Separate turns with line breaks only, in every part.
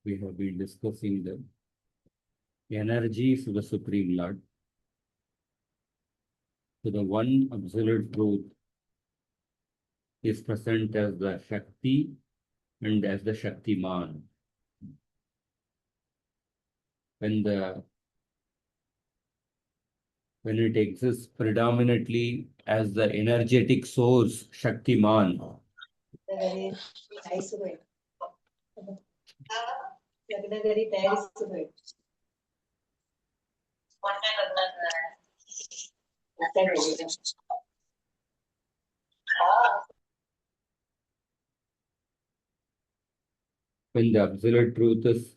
we have been discussing the energies of the Supreme Lord. So the one absolute truth is present as the Shakti and as the Shaktiman. When it exists predominantly as the energetic source, Shaktiman, when the absolute truth is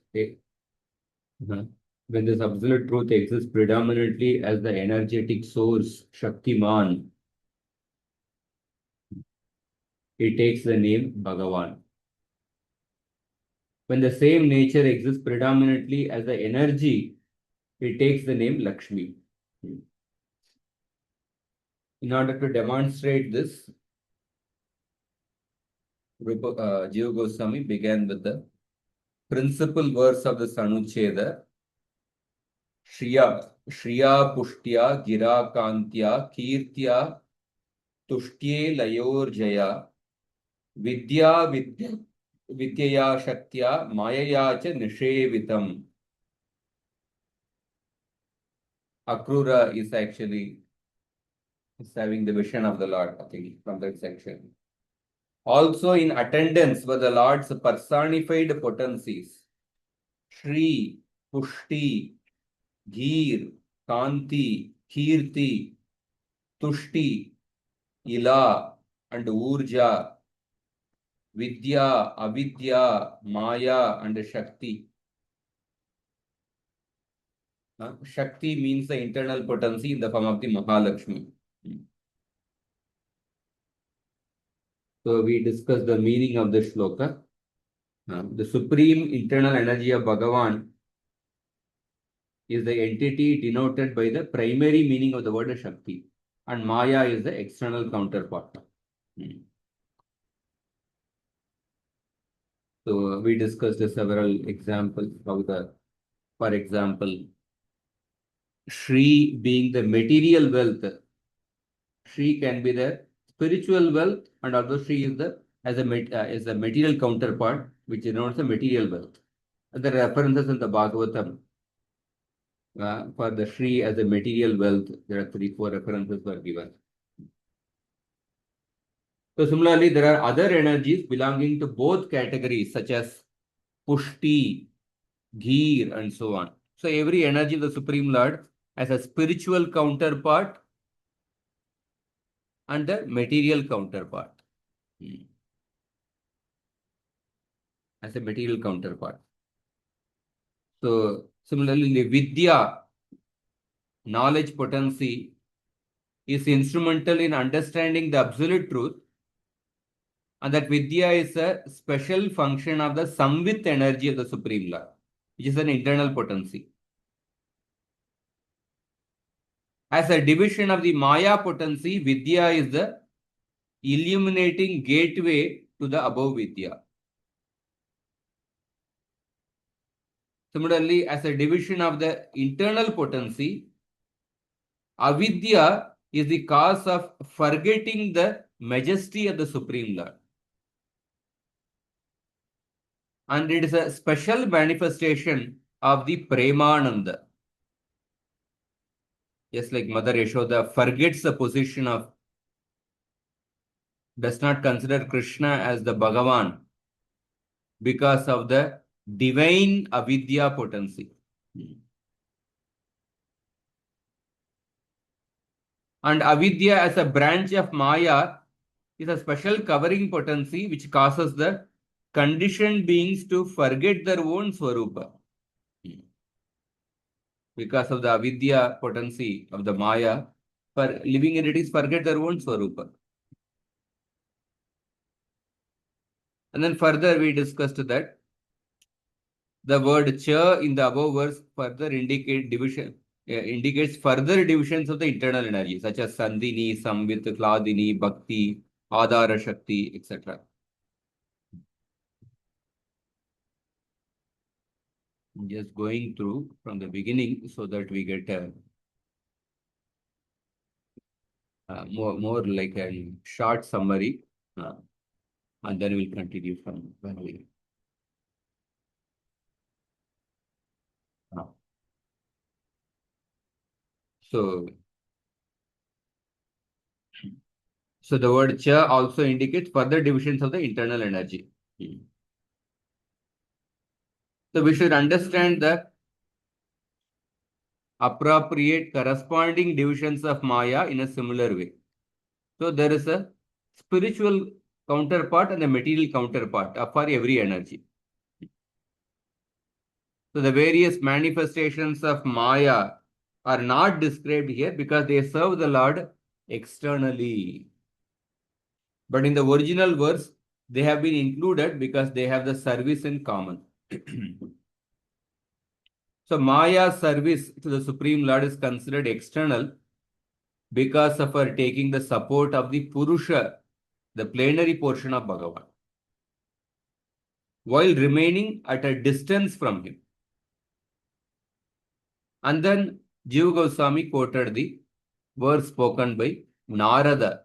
when this absolute truth exists predominantly as the energetic source, Shaktiman, it takes the name Bhagavan. When the same nature exists predominantly as the energy, it takes the name Laxmi. In order to demonstrate this, Jiva Goswami began with the principal verse of the anuccheda, Shriya Pushtya Gira Kantya Kirtya Tushtye Layorjaya Vidyaya Shaktya Mayaya Cha Nishevitam. Akrura is actually having the vision of the Lord, I think, from that section. Also in attendance were the Lord's personified potencies, Shri, Pushti, Gir, Kanti, Kirti, Tushti, Ila, and Urja, Vidya, Avidya, Maya, and Shakti. Shakti means the internal potency in the form of the Mahalakshmi. So we discussed the meaning of the shloka. The supreme internal energy of Bhagavan is the entity denoted by the primary meaning of the word Shakti, and Maya is the external counterpart. So we discussed several examples of for example, Shri being the material wealth. Shri can be the spiritual wealth, and also Shri is the material counterpart, which denotes the material wealth. And the references in the Bhagavatam for the Shri as a material wealth, there are 3-4 references were given. So similarly, there are other energies belonging to both categories, such as Pushti, Ghir, and so on. So every energy of the Supreme Lord has a spiritual counterpart and a material counterpart. As a material counterpart. So similarly, the Vidya, knowledge potency, is instrumental in understanding the absolute truth, and that Vidya is a special function of the Samvit energy of the Supreme Lord, which is an internal potency. As a division of the Maya potency, Vidya is the illuminating gateway to the above Vidya. Similarly, as a division of the internal potency, Avidya is the cause of forgetting the majesty of the Supreme Lord. And it is a special manifestation of the Premananda. Just like Mother Yashoda forgets the position of, does not consider Krishna as the Bhagavan because of the divine avidya potency. And avidya as a branch of Maya is a special covering potency which causes the conditioned beings to forget their own Swarupa. Because of the avidya potency of the Maya, for living entities forget their own Swarupa. And then further we discussed that the word cha in the above verse further indicates further divisions of the internal energy, such as Sandhini, Samvit, Kladini, Bhakti, Adhara Shakti, etc. I'm just going through from the beginning so that we get a more like a short summary, and then we'll continue from where we. So, so the word cha also indicates further divisions of the internal energy. So we should understand the appropriate corresponding divisions of Maya in a similar way. So there is a spiritual counterpart and a material counterpart for every energy. So the various manifestations of Maya are not described here because they serve the Lord externally. But in the original verse, they have been included because they have the service in common. So Maya's service to the Supreme Lord is considered external because of her taking the support of the Purusha, the plenary portion of Bhagavan, while remaining at a distance from him. And then Jiva Goswami quoted the verse spoken by Narada,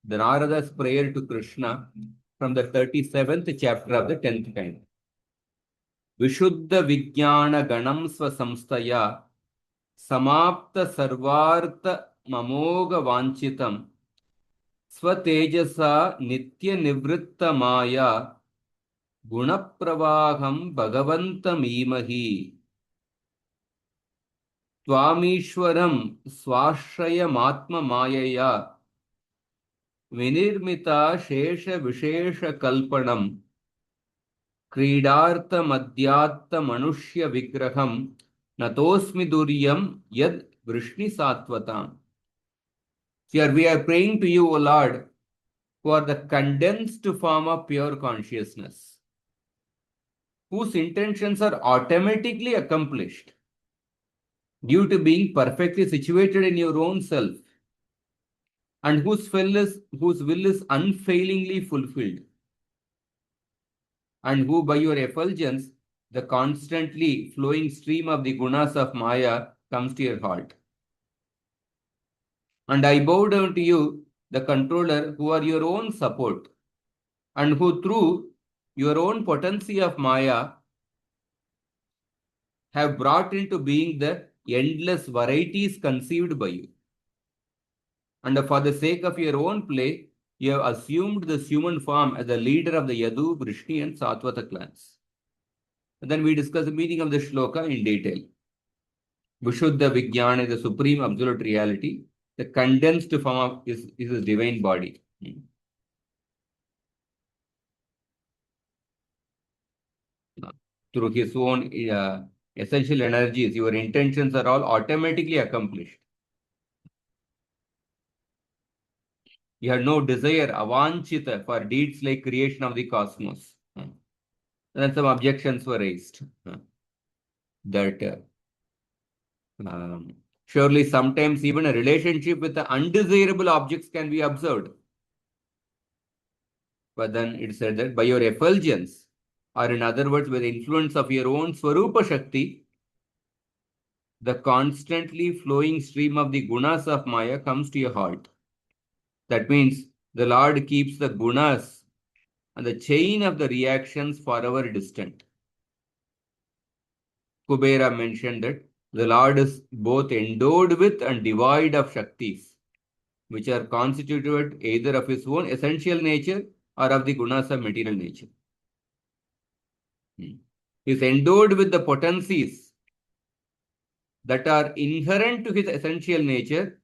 the Narada's prayer to Krishna from the 37th chapter of the 10th kind. Vishuddha Vijnana Ganam Swasamstaya Samapta Sarvartha Mamoga Vanchitam Swatejasa Nitya Nivritta Maya Gunapravaham Bhagavantam Imahi Twamishwaram Swashrayam Mayaya Vinirmita Shesha Vishesha Kalpanam Kridartha Madhyatta Manushya Vigraham Natosmi Duryam Yad Vrishni Satvatam. Here we are praying to you, O Lord, for the condensed form of pure consciousness, whose intentions are automatically accomplished due to being perfectly situated in your own self, and whose will is unfailingly fulfilled, and who by your effulgence, the constantly flowing stream of the gunas of Maya comes to your heart. And I bow down to you, the controller, who are your own support, and who through your own potency of Maya have brought into being the endless varieties conceived by you. And for the sake of your own play, you have assumed this human form as the leader of the Yadu, Vrishni, and Satvata clans. And then we discuss the meaning of the shloka in detail. Vishuddha Vijnana is the supreme absolute reality. The condensed form of is his divine body. Through his own essential energies, your intentions are all automatically accomplished. You have no desire, avanchita, for deeds like creation of the cosmos. Then some objections were raised that surely sometimes even a relationship with the undesirable objects can be observed. But then it said that by your effulgence, or in other words, by the influence of your own Swarupa Shakti, the constantly flowing stream of the gunas of Maya comes to your heart. That means the Lord keeps the gunas and the chain of the reactions forever distant. Kubera mentioned that the Lord is both endowed with and devoid of Shaktis, which are constituted either of his own essential nature or of the gunas of material nature. He is endowed with the potencies that are inherent to his essential nature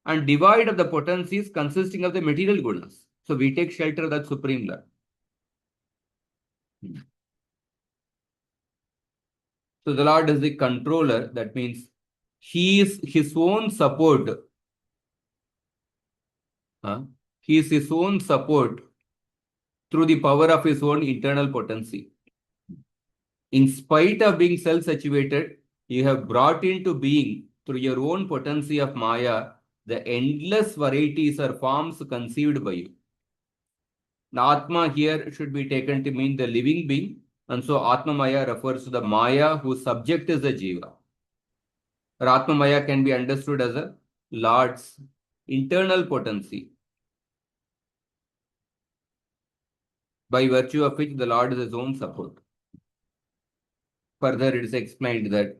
and devoid of the potencies consisting of the material gunas. So we take shelter of that Supreme Lord. So the Lord is the controller. That means he is his own support. He is his own support through the power of his own internal potency. In spite of being self-situated, you have brought into being through your own potency of Maya the endless varieties or forms conceived by you. The Atma here should be taken to mean the living being And so Atmamaya refers to the Maya whose subject is the Jiva. Or Atmamaya can be understood as a Lord's internal potency, by virtue of which the Lord is his own support. Further, it is explained that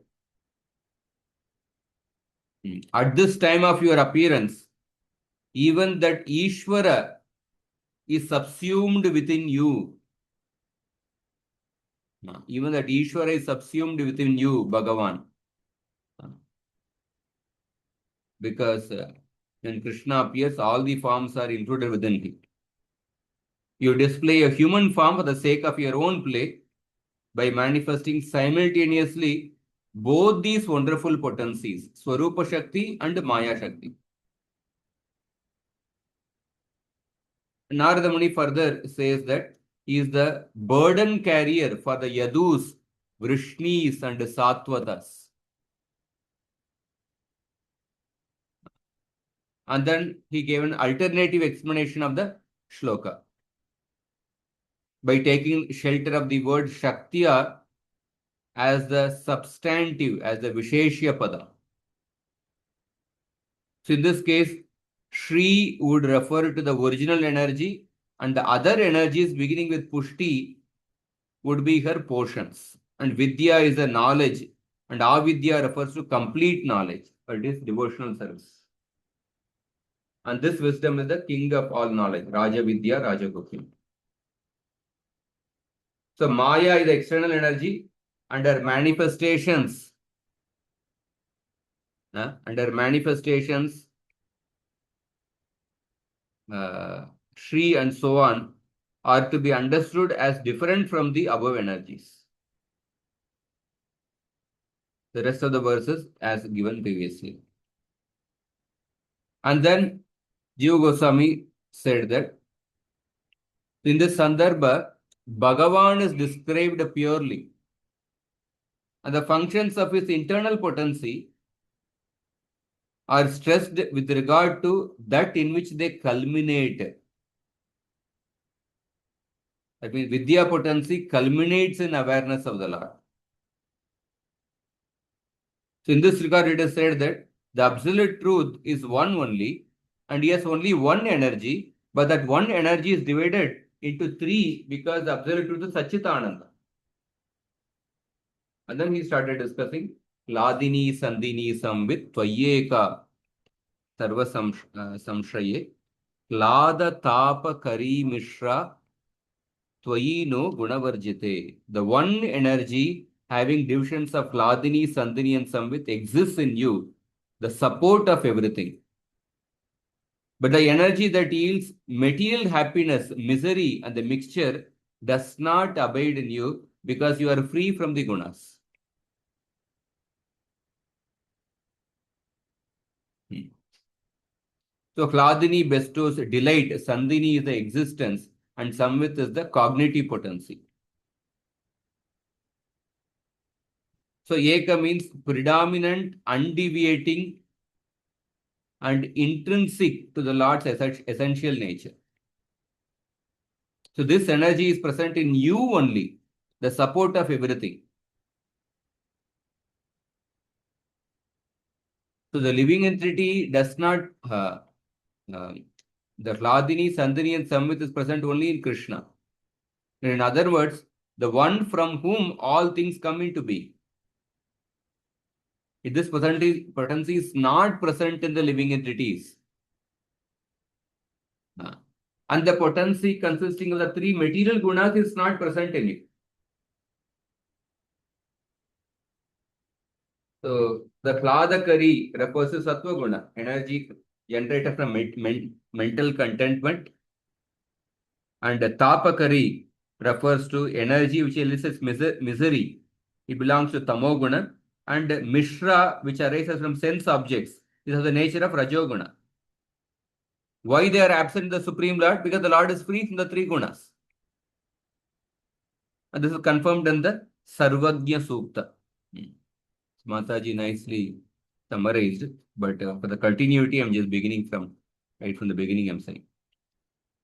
at this time of your appearance, even that Ishvara is subsumed within you. Even that Ishvara is subsumed within you, Bhagavan. Because when Krishna appears, all the forms are included within him. You display a human form for the sake of your own play by manifesting simultaneously both these wonderful potencies, Swarupa Shakti and Maya Shakti. Narada Muni further says that he is the burden carrier for the Yadus, Vrishnis, and Sattvatas. And then he gave an alternative explanation of the shloka by taking shelter of the word Shaktiya as the substantive, as the Visheshya Pada. So in this case, Shri would refer to the original energy, and the other energies beginning with Pushti would be her portions. And Vidya is a knowledge, and Avidya refers to complete knowledge, it is devotional service. And this wisdom is the king of all knowledge, Raja Vidya, Raja Gokul. So Maya is the external energy, and her manifestations, Shri and so on, are to be understood as different from the above energies. The rest of the verses as given previously. And then Jiva Goswami said that in this Sandarbha, Bhagavan is described purely, and the functions of his internal potency are stressed with regard to that in which they culminate. That means Vidya potency culminates in awareness of the Lord. So in this regard, it is said that the absolute truth is one only, and he has only one energy, but that one energy is divided into three because the absolute truth is Satchitananda. And then he started discussing Ladini Sandini Samvit Tvayeka Sarva Samshaye Lada Tapa Kari Mishra Twayi no Gunavarjite. The one energy having divisions of Ladini, Sandini, and Samvit exists in you, the support of everything. But the energy that yields material happiness, misery, and the mixture does not abide in you because you are free from the gunas. So Hladini bestows delight, Sandini is the existence, and Samvit is the cognitive potency. So Eka means predominant, undeviating, and intrinsic to the Lord's essential nature. So this energy is present in you only, the support of everything. So the living entity does not, the Hladini, Sandini, and Samvit is present only in Krishna. In other words, the one from whom all things come into being. If this potency is not present in the living entities, and the potency consisting of the three material gunas is not present in it. So the Hladakari refers to Sattva guna, energy generated from mental contentment, and the Tapakari refers to energy which elicits misery. It belongs to Tamoguna, and Mishra, which arises from sense objects, is of the nature of Rajoguna. Why they are absent in the Supreme Lord? Because the Lord is free from the three gunas. And this is confirmed in the Sarvagya Sukta. Mataji nicely summarized, but for the continuity, I'm just beginning from right from the beginning, I'm saying.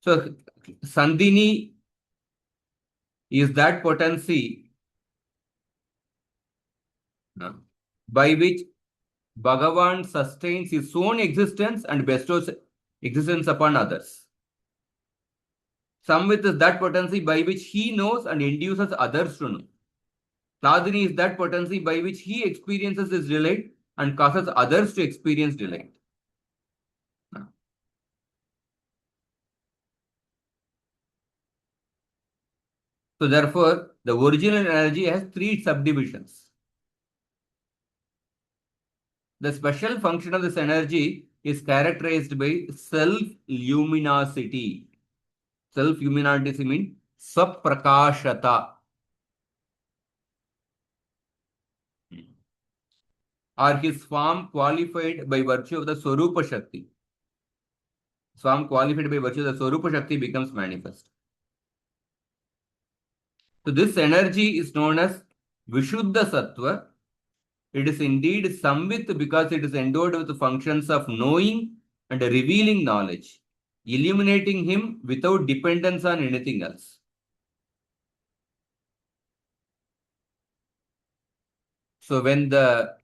So, Sandini is that potency by which Bhagavan sustains his own existence and bestows existence upon others. Samvit is that potency by which he knows and induces others to know. Hladini is that potency by which he experiences his delight and causes others to experience delight. So therefore, the original energy has three subdivisions. The special function of this energy is characterized by self-luminosity. Self-luminosity means saprakashata. Or his form qualified by virtue of the Swarupa Shakti. Form qualified by virtue of the Swarupa Shakti becomes manifest. So this energy is known as Vishuddha Sattva. It is indeed Samvit because it is endowed with the functions of knowing and revealing knowledge, illuminating him without dependence on anything else. So when the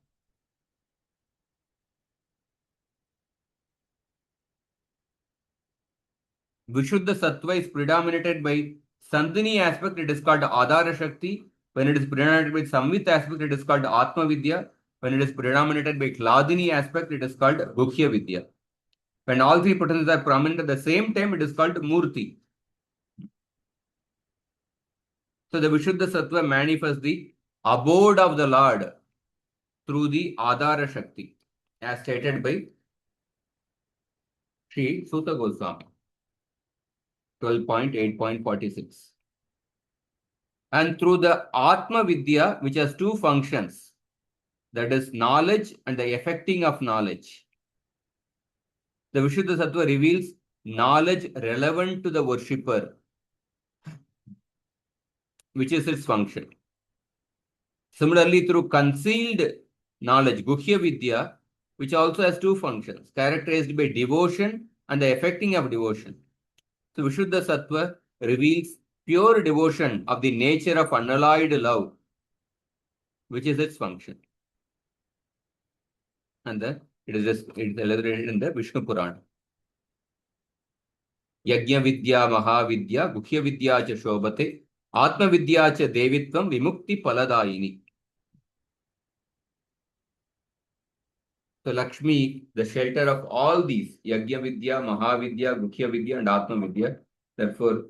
Vishuddha Sattva is predominated by Sandhini aspect, it is called Adhara Shakti. When it is predominated by Samvit aspect, it is called Atma Vidya. When it is predominated by Hladini aspect, it is called Guhya Vidya. When all three potencies are prominent at the same time, it is called Murti. So the Vishuddha Sattva manifests the abode of the Lord through the Adhara Shakti, as stated by Sri Suta Goswami, 12.8.46. And through the Atma Vidya, which has two functions, that is knowledge and the effecting of knowledge. The Vishuddha Sattva reveals knowledge relevant to the worshipper, which is its function. Similarly, through concealed knowledge, Guhya Vidya, which also has two functions, characterized by devotion and the effecting of devotion. So Vishuddha Sattva reveals pure devotion of the nature of unalloyed love, which is its function. And it is elaborated in the Vishnu Purana. Yajna Vidya, Mahavidya, Guhya Vidya cha Shobhate, Atma Vidya cha Devitvam Vimukti Paladayini. So Lakshmi, the shelter of all these, Yajna Vidya, Mahavidya, Guhya Vidya and Atma Vidya. Therefore,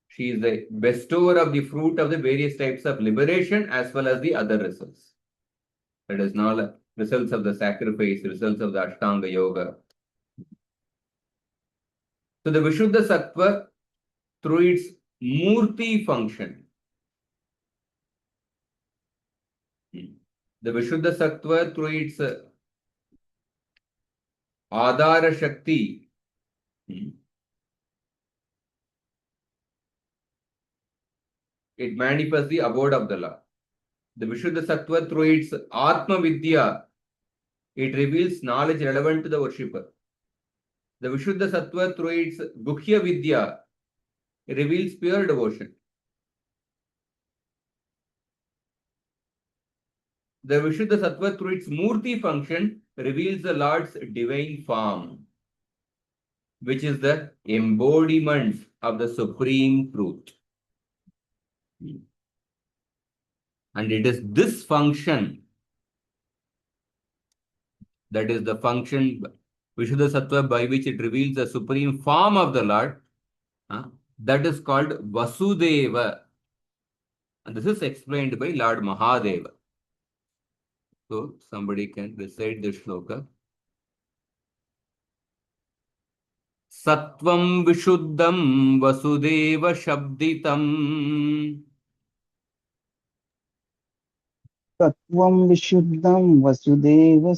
she is the bestower of the fruit of the various types of liberation as well as the other results. That is not results of the sacrifice, results of the Ashtanga Yoga. So the Vishuddha Sattva, through its Murti function, the Vishuddha Sattva through its Adhara Shakti, it manifests the abode of the Lord. The Vishuddha Sattva through its Atma Vidya, it reveals knowledge relevant to the worshipper. The Vishuddha Sattva through its Guhya Vidya, it reveals pure devotion. The Vishuddha Sattva through its Murti function reveals the Lord's divine form, which is the embodiment of the supreme truth. And it is this function, that is the function Vishuddha Sattva by which it reveals the supreme form of the Lord, that is called Vasudeva. And this is explained by Lord Mahadeva. So somebody can recite this shloka. Sattvam Vishuddham Vasudeva Shabditam.
Sattvam Vishuddham Vasudeva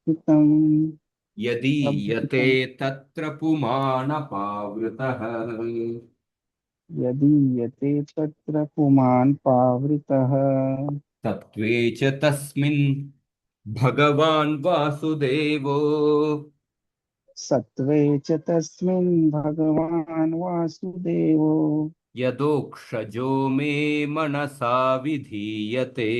Satvitam
Yadi yate tatra pumana pavritah.
Yadi Yate Tatra Puman Pavritah
Tattve cha tasmin Bhagavan Vasudevo.
Sattve Cha Tasmin Bhagavan Vasudevo
यदोक्षजो मे मनसा विधीयते.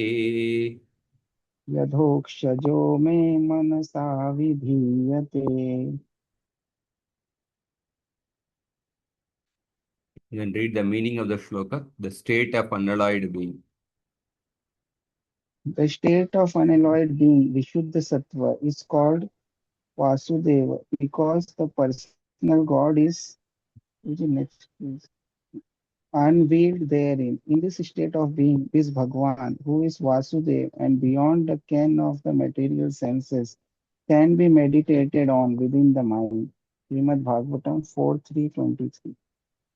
यथोक्षजो मे मनसा विधीयते.
You can read the meaning of the shloka, the state of unalloyed being.
The state of unalloyed being, Vishuddha Sattva, is called Vasudeva because the personal God is, which is next, is unveiled therein. In this state of being is Bhagwan, who is Vasudeva and beyond the ken of the material senses, can be meditated on within the mind. Srimad Bhagavatam 4:323.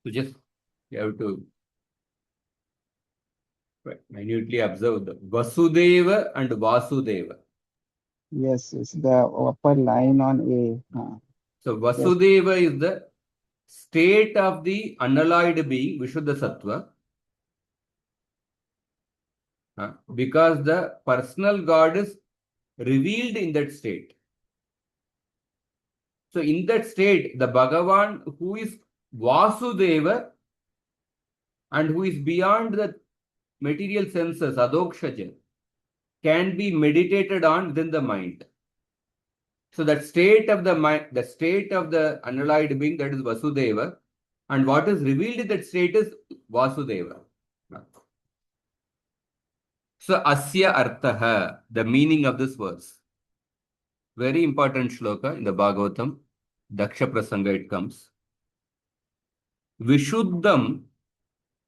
So just you have to minutely observe the Vasudeva and Vasudeva.
Yes, it's the upper line on A.
So
Yes,
Vasudeva is the state of the unalloyed being, Vishuddha Sattva, because the personal God is revealed in that state. So in that state, the Bhagavan who is Vasudeva and who is beyond the material senses, Adokshaja, can be meditated on within the mind. So that state of the mind, the state of the unalloyed being, that is Vasudeva, and what is revealed in that state is Vasudeva. So Asya Arthaha, the meaning of this verse. Very important shloka in the Bhagavatam. Daksha Prasanga it comes. Vishuddham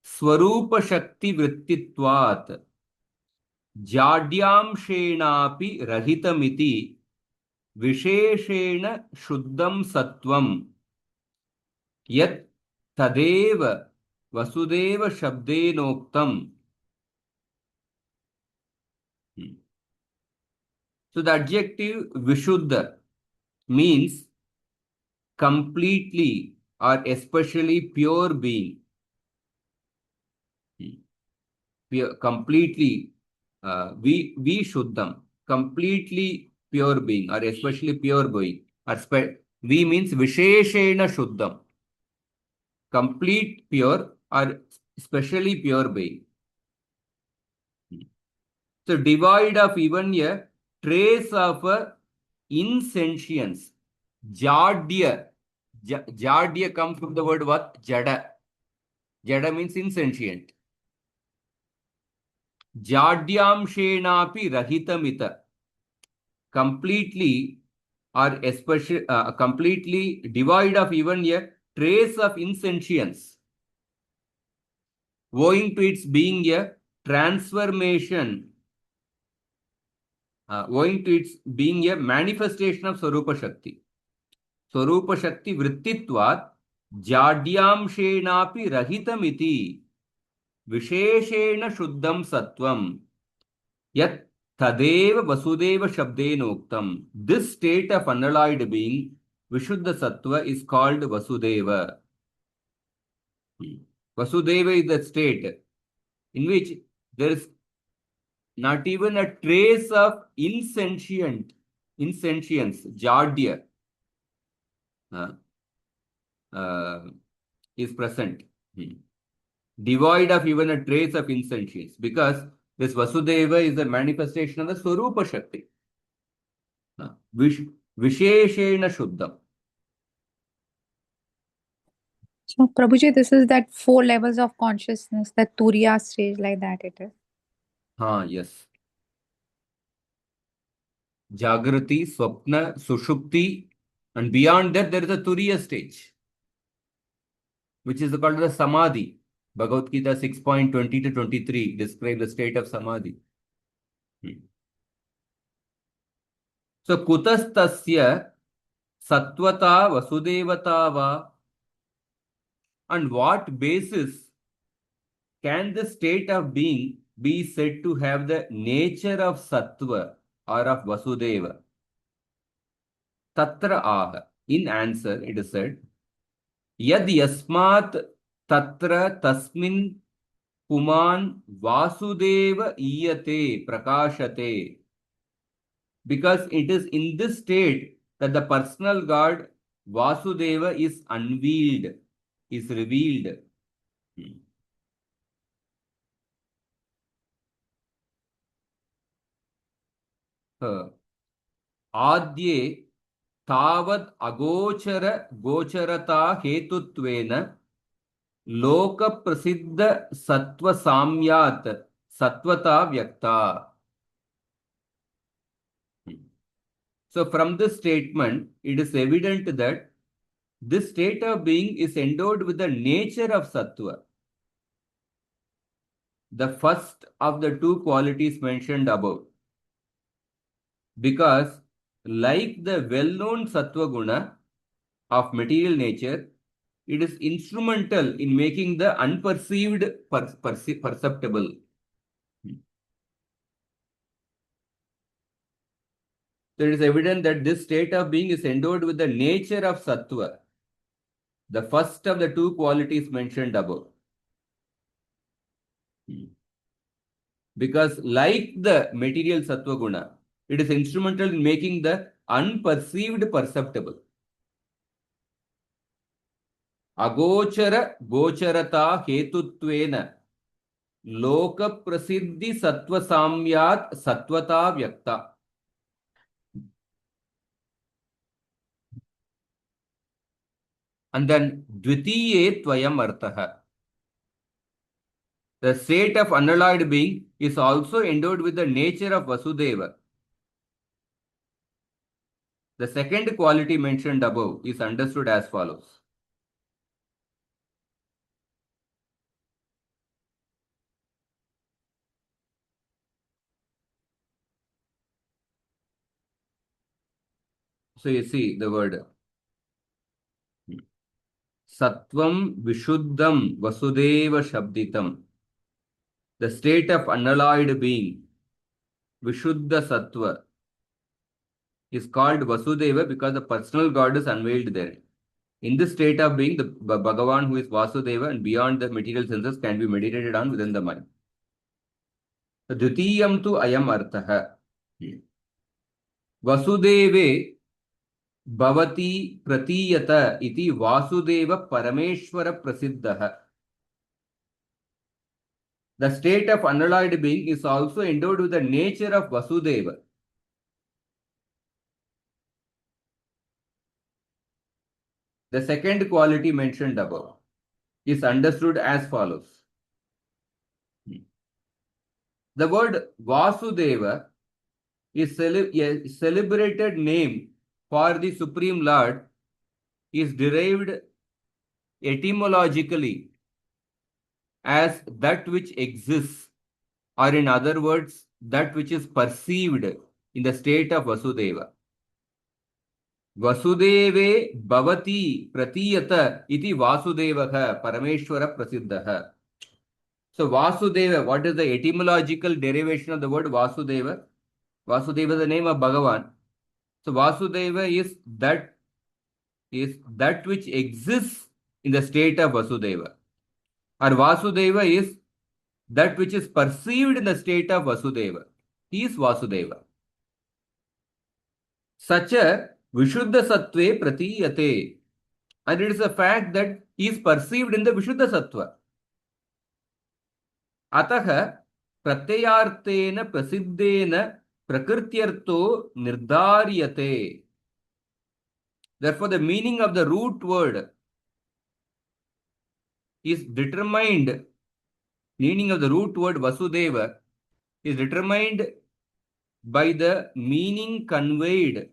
Swarupa Shakti Vrittitvat Jadyamshenapi Rahitamiti Visheshena Shuddham Sattvam Yat Tadeva Vasudeva Shabdenoktam. So the adjective Vishuddha means completely or especially pure being. Pure, completely, we Shuddham, completely pure being or especially pure being. Or we means Visheshena Shuddham, complete pure or specially pure being. So devoid of even a trace of insentience. Jadya. Jadya comes from the word what? Jada. Jada means insentient. Jadyamshenapi rahitamita. Completely or especially completely devoid of even a trace of insentience. Owing to its being a transformation, owing to its being a manifestation of Swarupa Shakti. Swarupa Shakti Vrittitvat Jadyamshenapi Rahitamiti Visheshena Shuddham Sattvam Yat Tadeva Vasudeva Shabdenoktam. This state of unalloyed being, Vishuddha Sattva, is called Vasudeva. Vasudeva is the state in which there is not even a trace of insentience, Jadya, is present. Devoid of even a trace of insentience, because this Vasudeva is a manifestation of the Swarupa Shakti. Visheshena Shuddham.
So, Prabhuji, this is that 4 levels of consciousness, that Turiya stage, like that it is.
Yes. Jagrati, Swapna, Sushupti, and beyond that there is a Turiya stage, which is called the Samadhi. Bhagavad Gita 6.20 to 23 describe the state of Samadhi. So, Kutastasya Satvata Vasudevata va, on what basis can the state of being be said to have the nature of Sattva or of Vasudeva? Tatra aha. In answer, it is said, Yad yasmat tatra tasmin puman Vasudeva iyate prakashate. Because it is in this state that the personal God Vasudeva is unveiled, is revealed. आद्ये तावत् अगोचर गोचरता हेतुत्वेन लोक प्रसिद्ध सत्व साम्यात् सत्वता व्यक्ता. So from this statement, it is evident that this state of being is endowed with the nature of sattva, the first of the two qualities mentioned above. Because like the well-known sattva guna of material nature, it is instrumental in making the unperceived perceptible. So it is evident that this state of being is endowed with the nature of sattva, the first of the two qualities mentioned above. Because like the material sattva guna, it is instrumental in making the unperceived perceptible. Agochara gocharata hetutvena loka prasiddhi sattva samyat sattvata vyakta. And then dvitiye tvayam arthaha. The state of unalloyed being is also endowed with the nature of Vasudeva. The second quality mentioned above is understood as follows. So you see the word Sattvam Vishuddham Vasudeva Shabditam. The state of unalloyed being, Vishuddha Sattva, is called Vasudeva because the personal God is unveiled there. In this state of being, the Bhagavan who is Vasudeva and beyond the material senses can be meditated on within the mind. Dvitiyam tu ayam arthaha. Vasudeve bhavati pratiyata iti Vasudeva Parameshwara prasiddha. The state of unalloyed being is also endowed with the nature of Vasudeva. The second quality mentioned above is understood as follows. The word Vasudeva is a celebrated name for the Supreme Lord is derived etymologically as that which exists, or in other words, that which is perceived in the state of Vasudeva. Vasudeve bhavati pratiyata iti Vasudevaha Parameshwara prasiddhaha. So Vasudeva, what is the etymological derivation of the word Vasudeva? Vasudeva is the name of Bhagavan. So Vasudeva is that which exists in the state of Vasudeva. Or Vasudeva is that which is perceived in the state of Vasudeva. He is Vasudeva. Such a Vishuddha Sattve Pratiyate. And it is a fact that he is perceived in the Vishuddha Sattva. Ataha Pratyayartena Prasiddena Prakrityarto Nirdaryate. Therefore, the meaning of the root word is determined. Meaning of the root word Vasudeva is determined by the meaning conveyed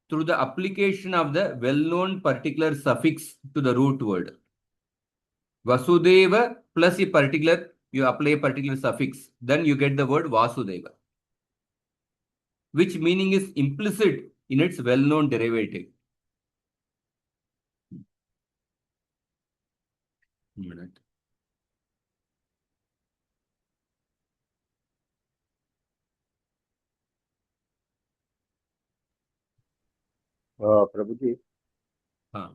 through the application of the well-known particular suffix to the root word. Vasudeva plus a particular, you apply a particular suffix, then you get the word Vasudeva, which meaning is implicit in its well-known derivative. Minute.
Prabhuji,
Huh.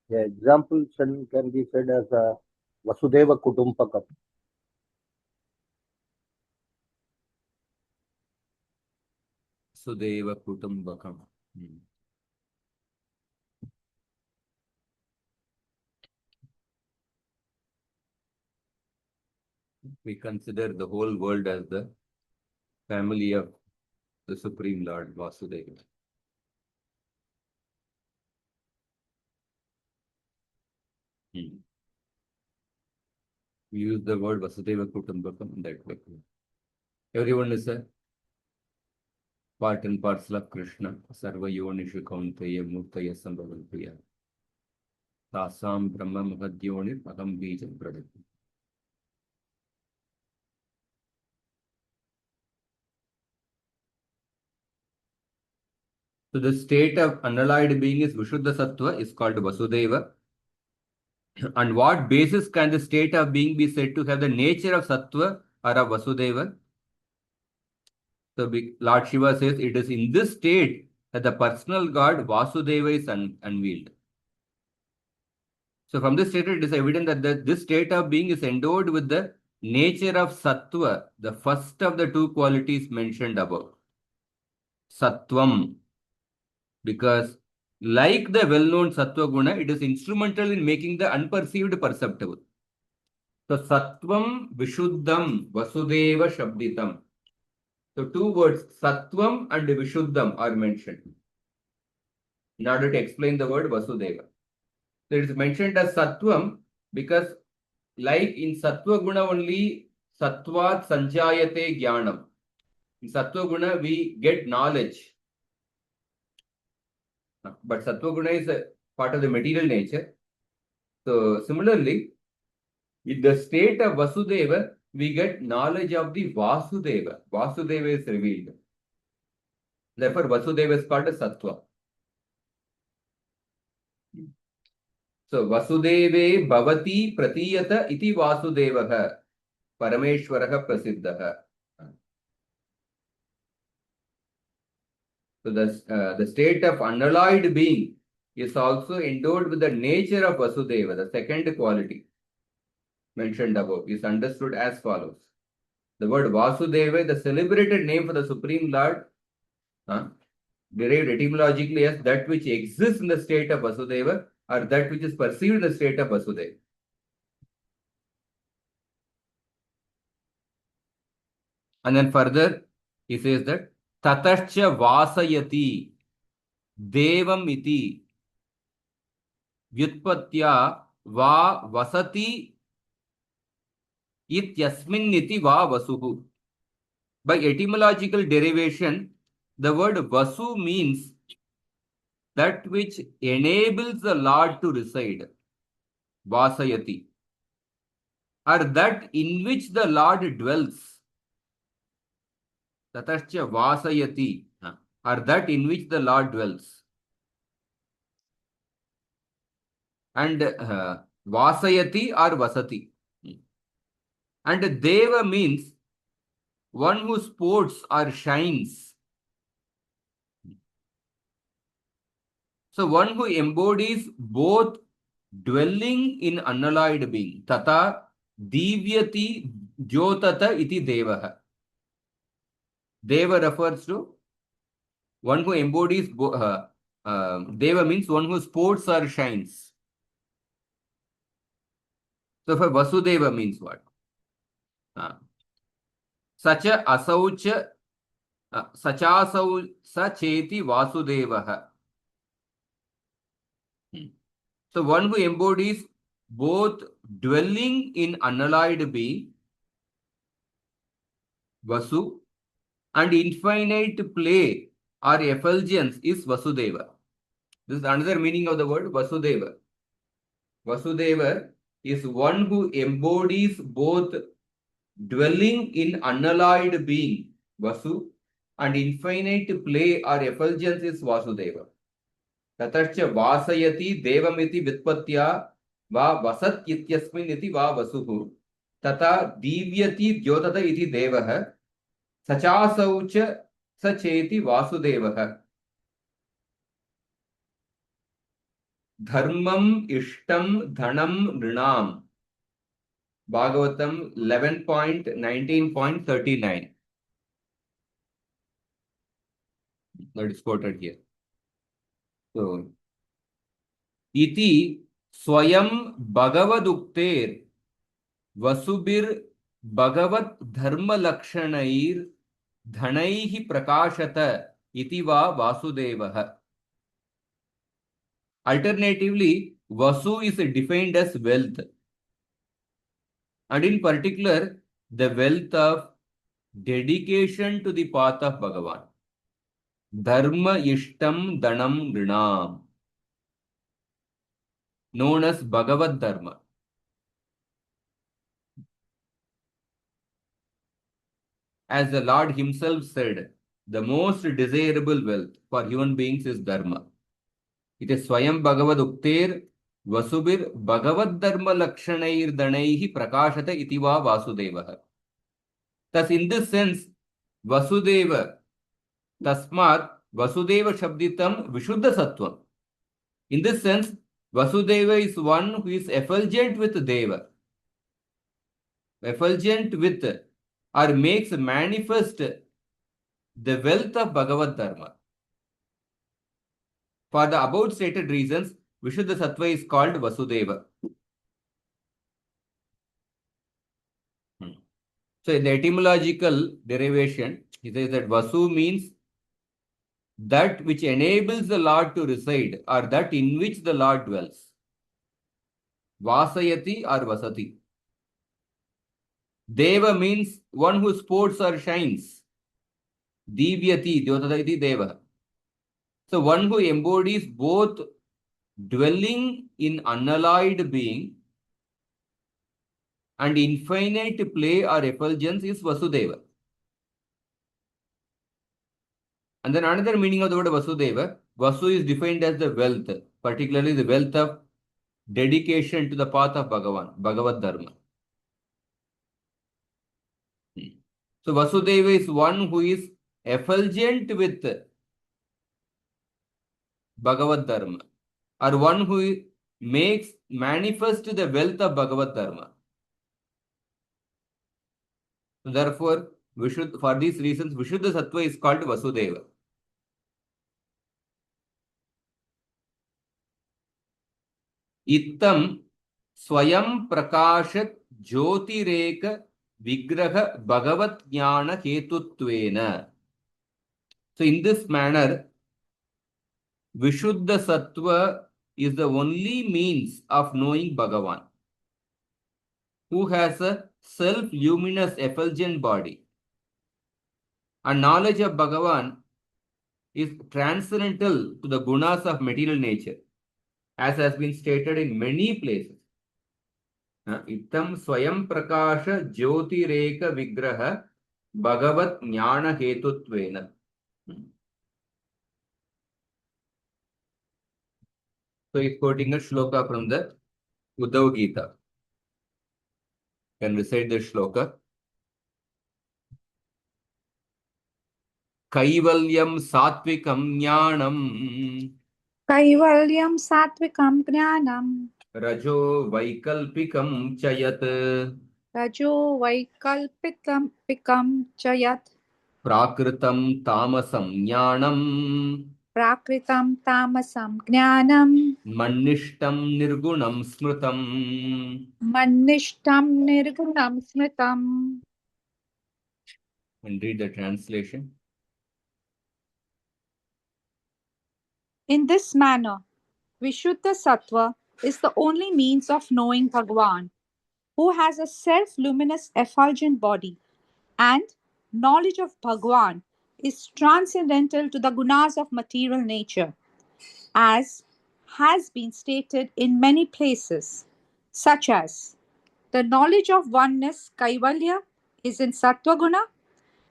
the example can be said as a Vasudeva Kutumpakam.
Sudeva Kutumbakam. We consider the whole world as the family of the Supreme Lord Vasudeva. We use the word Vasudeva Kutumbakam in that way. Everyone is a part and parcel of Krishna. Sarva Yonishu Kaunteya Murtaya Sambhavantiya. Tasam Brahma Mahadyoni Aham Bijam Pradati. So the state of unalloyed being is Vishuddha Sattva, is called Vasudeva. On what basis can the state of being be said to have the nature of Sattva or of Vasudeva? So Lord Shiva says it is in this state that the personal God Vasudeva is unveiled. So from this statement, it is evident that this state of being is endowed with the nature of Sattva, the first of the two qualities mentioned above. Sattvam. Because like the well-known Sattva Guna, it is instrumental in making the unperceived perceptible. So Sattvam Vishuddham Vasudeva Shabditam. So two words, Sattvam and Vishuddham, are mentioned in order to explain the word Vasudeva. So it is mentioned as Sattvam because like in Sattva Guna only, Sattvat Sanjayate Jnanam. In Sattva Guna we get knowledge. But Sattva Guna is a part of the material nature. So similarly, in the state of Vasudeva, we get knowledge of the Vasudeva. Vasudeva is revealed. Therefore, Vasudeva is called as Sattva. So Vasudeve Bhavati Pratiyata iti Vasudevaha Parameshwaraha Prasiddhaha. So the state of unalloyed being is also endowed with the nature of Vasudeva, the second quality mentioned above, is understood as follows. The word Vasudeva, the celebrated name for the Supreme Lord, derived etymologically as that which exists in the state of Vasudeva or that which is perceived in the state of Vasudeva. And then further, he says that Tatascha Vasayati Devam iti Vyutpatya Va Vasati Ityasmin iti Va Vasuhu. By etymological derivation, the word Vasu means that which enables the Lord to reside, Vasayati, or that in which the Lord dwells, Tatascha Vasayati, or that in which the Lord dwells. And Vasayati or Vasati. And Deva means one who sports or shines. So one who embodies both dwelling in unalloyed being. Tata divyati jyotata iti devaha. Deva refers to one who embodies, Deva means one who sports or shines. So for Vasudeva means what? Sacha asaucha, sachasau sacheti Vasudevaha. So one who embodies both dwelling in unalloyed being, Vasu, and infinite play or effulgence is Vasudeva. This is another meaning of the word Vasudeva. Vasudeva is one who embodies both dwelling in unalloyed being, Vasu, and infinite play or effulgence is Vasudeva. Tatascha Vasayati Devamiti Vitpatya Va Vasat Ityasmin iti Va Vasuhu. Tata Divyati Jyotata iti Devaha. Sachasaucha Sacheti Vasudevaha. Dharmam Ishtam Dhanam Nrinam. Bhagavatam 11.19.39. That is quoted here. So, iti swayam bhagavadukter vasubir bhagavat dharma lakshanair dhanaihi prakashata iti va Vasudevah. Alternatively, Vasu is defined as wealth, and in particular, the wealth of dedication to the path of Bhagavan. Dharma ishtam dhanam nrinam, known as Bhagavad Dharma. As the Lord himself said, the most desirable wealth for human beings is Dharma. It is Swayam Bhagavad Ukter Vasubir Bhagavad Dharma Lakshanair Danaihi Prakashata Itiva Vasudeva. Thus, in this sense, Vasudeva, Tasmat, Vasudeva Shabditam Vishuddha Sattvam. In this sense, Vasudeva is one who is effulgent with Deva, effulgent with or makes manifest the wealth of Bhagavad Dharma. For the above stated reasons, Vishuddha Sattva is called Vasudeva. So in the etymological derivation, he says that Vasu means that which enables the Lord to reside or that in which the Lord dwells. Vasayati or Vasati. Deva means one who sports or shines. Divyati, Dyotatati Deva. So one who embodies both dwelling in unalloyed being and infinite play or effulgence is Vasudeva. And then another meaning of the word Vasudeva, Vasu is defined as the wealth, particularly the wealth of dedication to the path of Bhagavan, Bhagavad Dharma. So Vasudeva is one who is effulgent with Bhagavad Dharma, or one who makes manifest the wealth of Bhagavad Dharma. So therefore, for these reasons, Vishuddha Sattva is called Vasudeva. Ittam Swayam Prakashat Jyotireka Vigraha Bhagavat Jnana Hetutvena. So in this manner, Vishuddha Sattva is the only means of knowing Bhagavan, who has a self-luminous effulgent body. And knowledge of Bhagavan is transcendental to the gunas of material nature, as has been stated in many places. Ittam Swayam Prakasha Jyotireka Vigraha Bhagavat Jnana Hetutvena. So he's quoting a shloka from the Uddhav Gita. Can recite the shloka. Kaivalyam Satvikam Jnanam
Kaivalyam Satvikam Jnanam
Rajo Vaikalpikam Chayat
Rajo Vaikalpikam Chayat
Prakritam Tamasam Jnanam
Prakritam Tamasam Jnanam
Manishtam Nirgunam Smritam.
Manishtam Nirgunam Smritam.
And read the translation.
In this manner, Vishuddha Sattva is the only means of knowing Bhagavan, who has a self-luminous effulgent body, and knowledge of Bhagavan is transcendental to the gunas of material nature, as has been stated in many places, such as the knowledge of oneness Kaivalya is in Sattva Guna,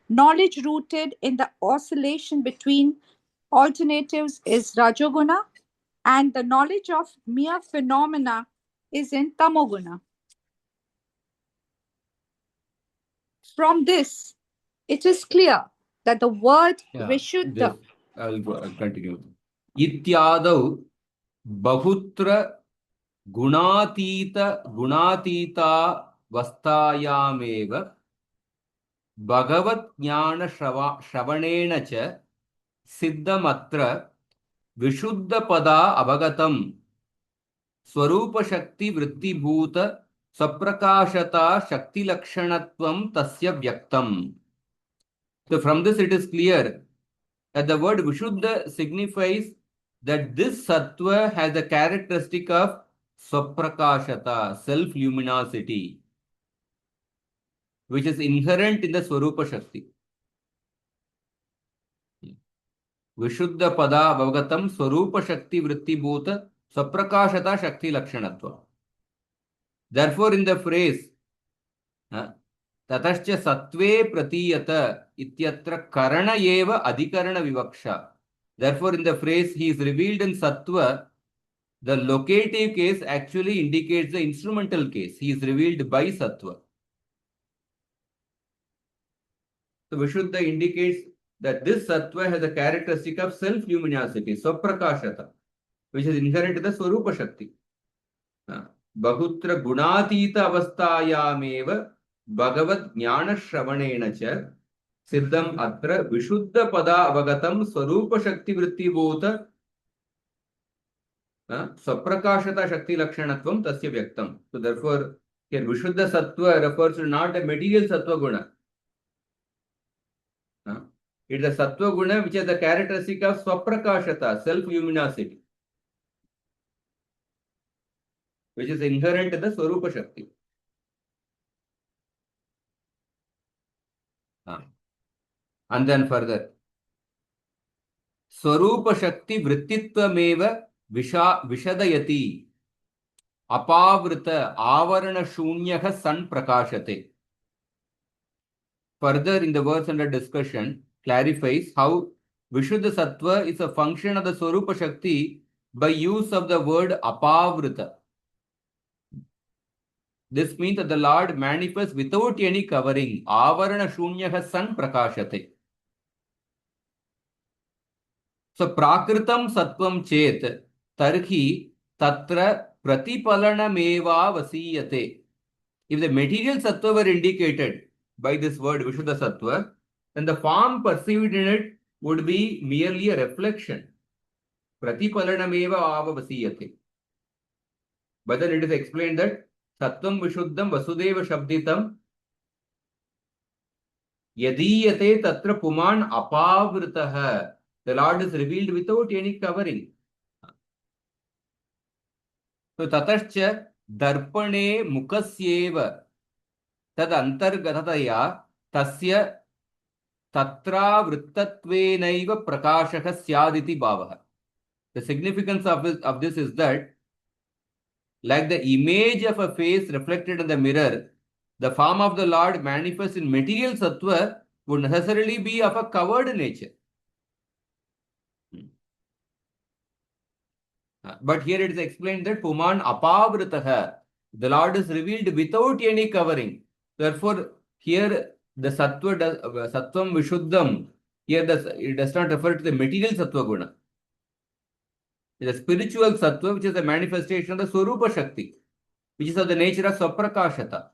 knowledge rooted in the oscillation between alternatives is Rajoguna, and the knowledge of mere phenomena is in Tamoguna. From this, it is clear that the word Vishuddha.
I'll continue. Ityadau Bahutra Gunatita Vastayameva Bhagavat Jnana Shravanena Cha Siddhamatra Vishuddha Pada Abhagatam Swarupa Shakti Vritti Bhuta Saprakashata Shakti Lakshanatvam Tasya Vyaktam. So from this it is clear that the word Vishuddha signifies that this sattva has the characteristic of swaprakashata, self-luminosity, which is inherent in the Swarupa Shakti. Vishuddha pada avagatam Swarupa Shakti vritti bhuta swaprakashata Shakti lakshanatva. Therefore, in the phrase ततश्च सत्वे प्रतीयत इत्यत्र करण एव अधिकरण विवक्षा. Therefore, in the phrase he is revealed in sattva, the locative case actually indicates the instrumental case. He is revealed by sattva. So Vishuddha indicates that this sattva has a characteristic of self-luminosity, swaprakashata, which is inherent in the Swarupa Shakti. Bahutra gunatita avasthayamev Bhagavat Jnana Shravanena cha Siddham Atra Vishuddha Pada Avagatam Swarupa Shakti Vritti Bhota Swaprakashata Shakti Lakshanatvam Tasya Vyaktam. So therefore, here Vishuddha Sattva refers to not a material Sattva Guna. It is a Sattva Guna which has the characteristic of Swaprakashata, self-luminosity, which is inherent in the Swarupa Shakti. And then further, Swarupa Shakti Vrittittvameva Vishadayati Apavrita Avarana Shunyaha San Prakashate. Further, in the verse under discussion, clarifies how Vishuddha Sattva is a function of the Swarupa Shakti by use of the word Apavrita. This means that the Lord manifests without any covering. Avarana Shunyaha San Prakashate. So prakritam sattvam chet tarhi tatra pratipalanameva vasiyate. If the material sattva were indicated by this word Vishuddha Sattva, then the form perceived in it would be merely a reflection. Pratipalanameva avavasiyate. But then it is explained that Sattvam Vishuddham Vasudeva Shabditam Yadiyate Tatra Puman Apavritaha. The Lord is revealed without any covering. So tatascha darpane mukasyeva tad antargataya tasya tatra vrittatvenaiva prakashaka syaditi bhavaha. The significance of this is that, like the image of a face reflected in the mirror, the form of the Lord manifest in material sattva would necessarily be of a covered nature. But here it is explained that Puman Apavritaha, the Lord is revealed without any covering. Therefore, here the Sattvam Vishuddham, here it does not refer to the material Sattva Guna. It is a spiritual Sattva which is a manifestation of the Swarupa Shakti, which is of the nature of Swaprakashata.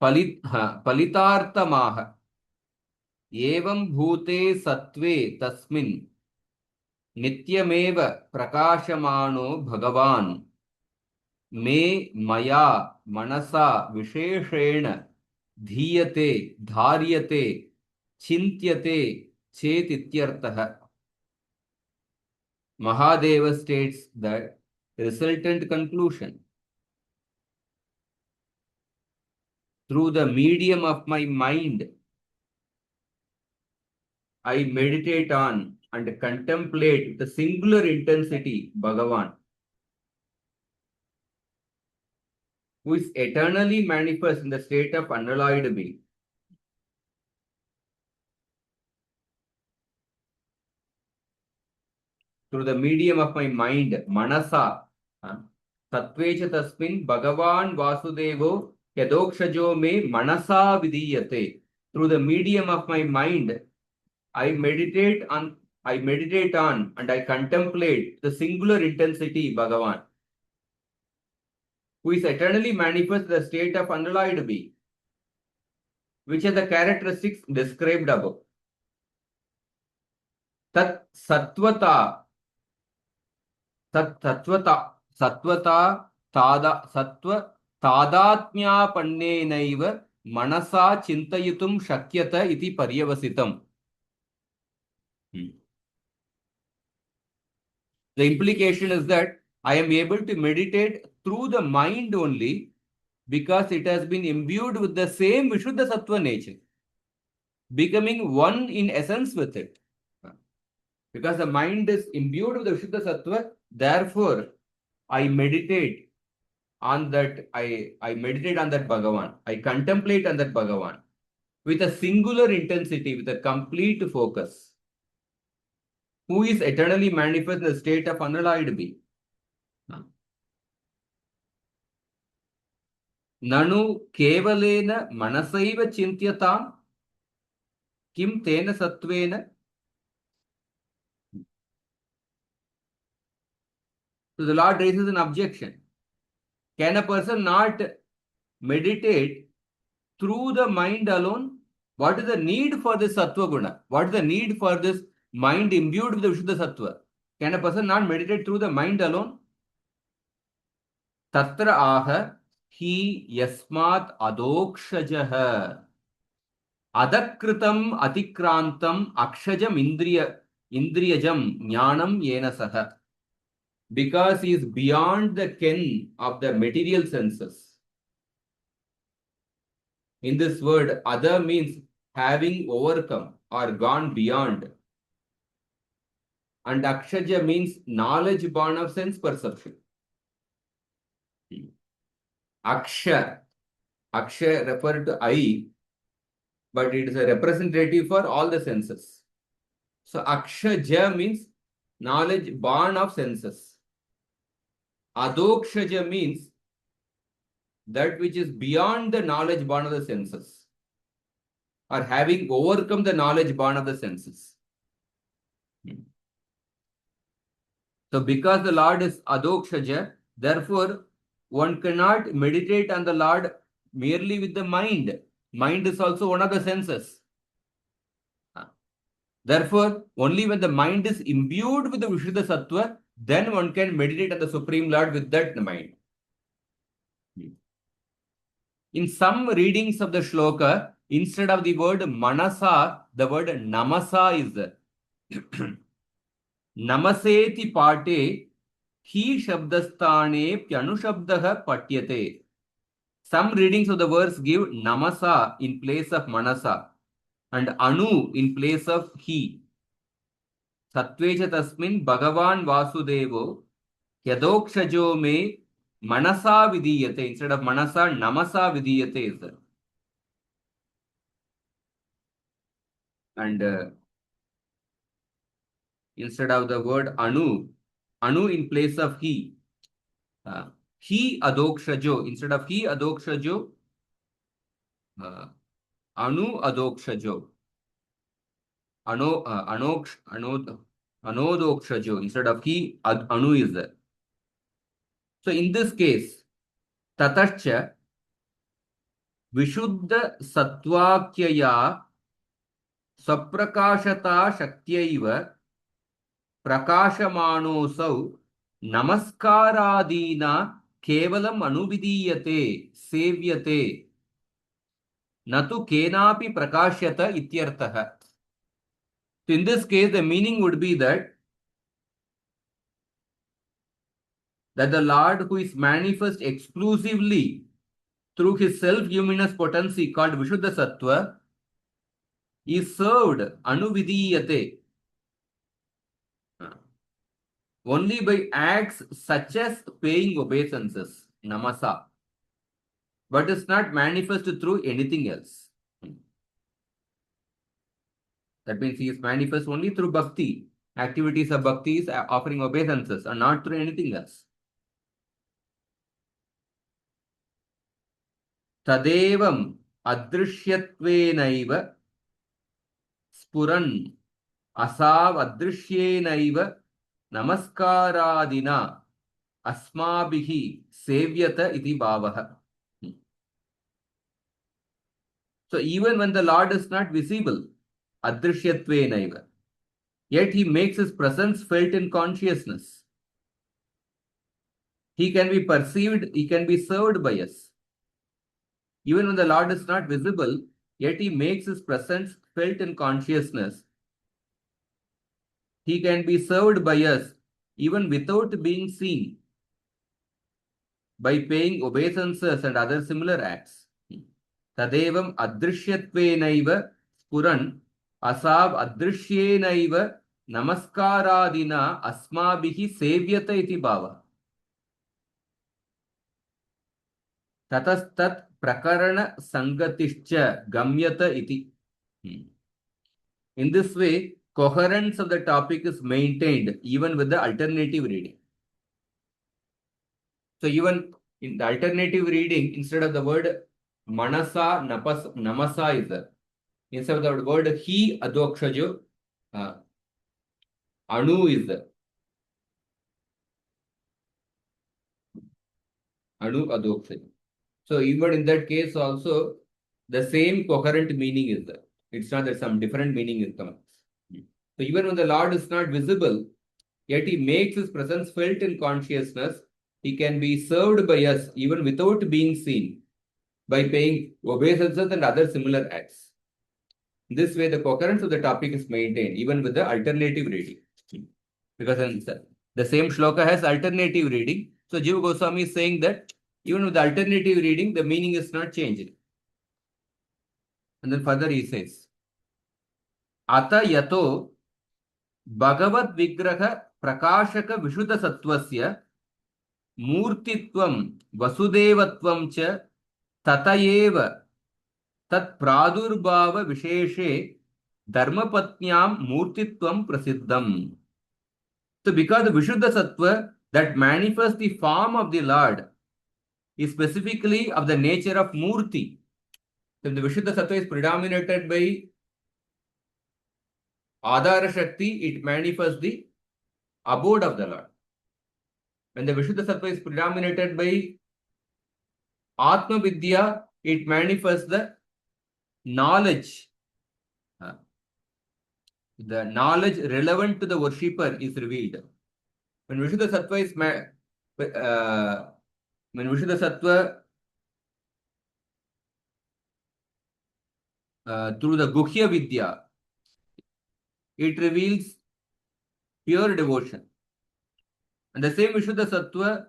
Palitartamaha. एवं भूते सत्वे तस्मिन् नित्यमेव प्रकाशमानो भगवान् मे मया मनसा विशेषेण धीयते धार्यते चिन्त्यते चेत इत्यर्थः. Mahadeva states that resultant conclusion, through the medium of my mind I meditate on and contemplate the singular intensity, Bhagavan, who is eternally manifest in the state of unalloyed being. Through the medium of my mind, Manasa, Tattvecha Tasmin, Bhagavan Vasudevo, Yadokshajo me Manasa Vidiyate. Through the medium of my mind, I meditate on and I contemplate the singular intensity, Bhagavan, who is eternally manifest in the state of unalloyed being, which are the characteristics described above. Tat sattvata tada sattva तादात्म्यापन्नेनैव मनसा चिन्तयितुं शक्यत इति पर्यवसितम्. The implication is that I am able to meditate through the mind only because it has been imbued with the same Vishuddha Sattva nature, becoming one in essence with it. Because the mind is imbued with the Vishuddha Sattva, therefore I meditate on that, I meditate on that Bhagavan. I contemplate on that Bhagavan with a singular intensity, with a complete focus, who is eternally manifest in the state of unalloyed being. Nanu kevalena manasaiva chintyatam kim tena sattvena. So the Lord raises an objection. Can a person not meditate through the mind alone? What is the need for this sattva guna? What is the need for this mind imbued with the Vishuddha sattva? Can a person not meditate through the mind alone? Tatra aha hi yasmat adokshajah adakritam atikrantam akshajam indriyajam jnanam yena saha. Because he is beyond the ken of the material senses. In this word, other means having overcome or gone beyond. And akshaja means knowledge born of sense perception. Aksha referred to eye, but it is a representative for all the senses. So akshaja means knowledge born of senses. Adokshaja means that which is beyond the knowledge born of the senses, or having overcome the knowledge born of the senses. So because the Lord is adokshaja, therefore one cannot meditate on the Lord merely with the mind. Mind is also one of the senses. Therefore, only when the mind is imbued with the Vishuddha Sattva, then one can meditate on the Supreme Lord with that mind. In some readings of the shloka, instead of the word manasa, the word namasa is there. Namaseti pate hi shabdasthane pyanushabdah patyate. Some readings of the verse give namasa in place of manasa and anu in place of he. Sattvecha tasmin Bhagavan Vasudevo yadokshajo me manasa vidiyate. Instead of manasa, namasa vidiyate is there. And instead of the word anu in place of he. He adokshajo. Instead of he adokshajo, anu adokshajo. Anodokshajo. Instead of he, anu is there. So in this case, tatascha vishuddha sattvakyaya saprakashata shaktiyaiva prakashamanosau namaskaradina kevalam anuvidiyate sevyate natu kenapi prakashyata ityartah. So in this case, the meaning would be that the Lord, who is manifest exclusively through his self-luminous potency called Vishuddha Sattva, is served anuvidiyate only by acts such as paying obeisances, namasa, but is not manifest through anything else. That means he is manifest only through bhakti. Activities of bhakti is offering obeisances and not through anything else. Tadevam adrishyatvenaiva spuran asav adrishyenaiva namaskaradina asmabihi sevyata iti bhavaha. So even when the Lord is not visible, adrishyatvenaiva, yet he makes his presence felt in consciousness. He can be perceived, he can be served by us. Even when the Lord is not visible, yet he makes his presence felt in consciousness. He can be served by us even without being seen by paying obeisances and other similar acts. Tadevam adrishyatvenaiva spuran asab adrisyenaiva namaskaradina asmabihi sevyata iti bhava. Tatastat prakarana sangatischa gamyata iti. In this way, coherence of the topic is maintained even with the alternative reading. So even in the alternative reading, instead of the word manasa namasa is there. Instead of the word he adokshajo, anu is there. Anu adokshajo. So even in that case also, the same coherent meaning is there. It's not that some different meaning is coming. So even when the Lord is not visible, yet he makes his presence felt in consciousness. He can be served by us even without being seen by paying obeisances and other similar acts. This way, the coherence of the topic is maintained even with the alternative reading. Because the same shloka has alternative reading. So Jiva Goswami is saying that even with the alternative reading, the meaning is not changing. And then further he says, Ata yato Bhagavat Vigraha Prakashaka Vishuddha Sattvasya Murtitvam Vasudevatvam cha Tataeva Tat Pradurbhava Visheshe Dharmapatnyam Murtitvam Prasiddham. So because the Vishuddha Sattva that manifests the form of the Lord is specifically of the nature of Murti. So the Vishuddha Sattva is predominated by Adhara Shakti, it manifests the abode of the Lord. When the Vishuddha Sattva is predominated by Atma Vidya, it manifests the knowledge. The knowledge relevant to the worshipper is revealed. When Vishuddha Sattva is when Vishuddha Sattva through the Guhya Vidya, it reveals pure devotion. And the same Vishuddha Sattva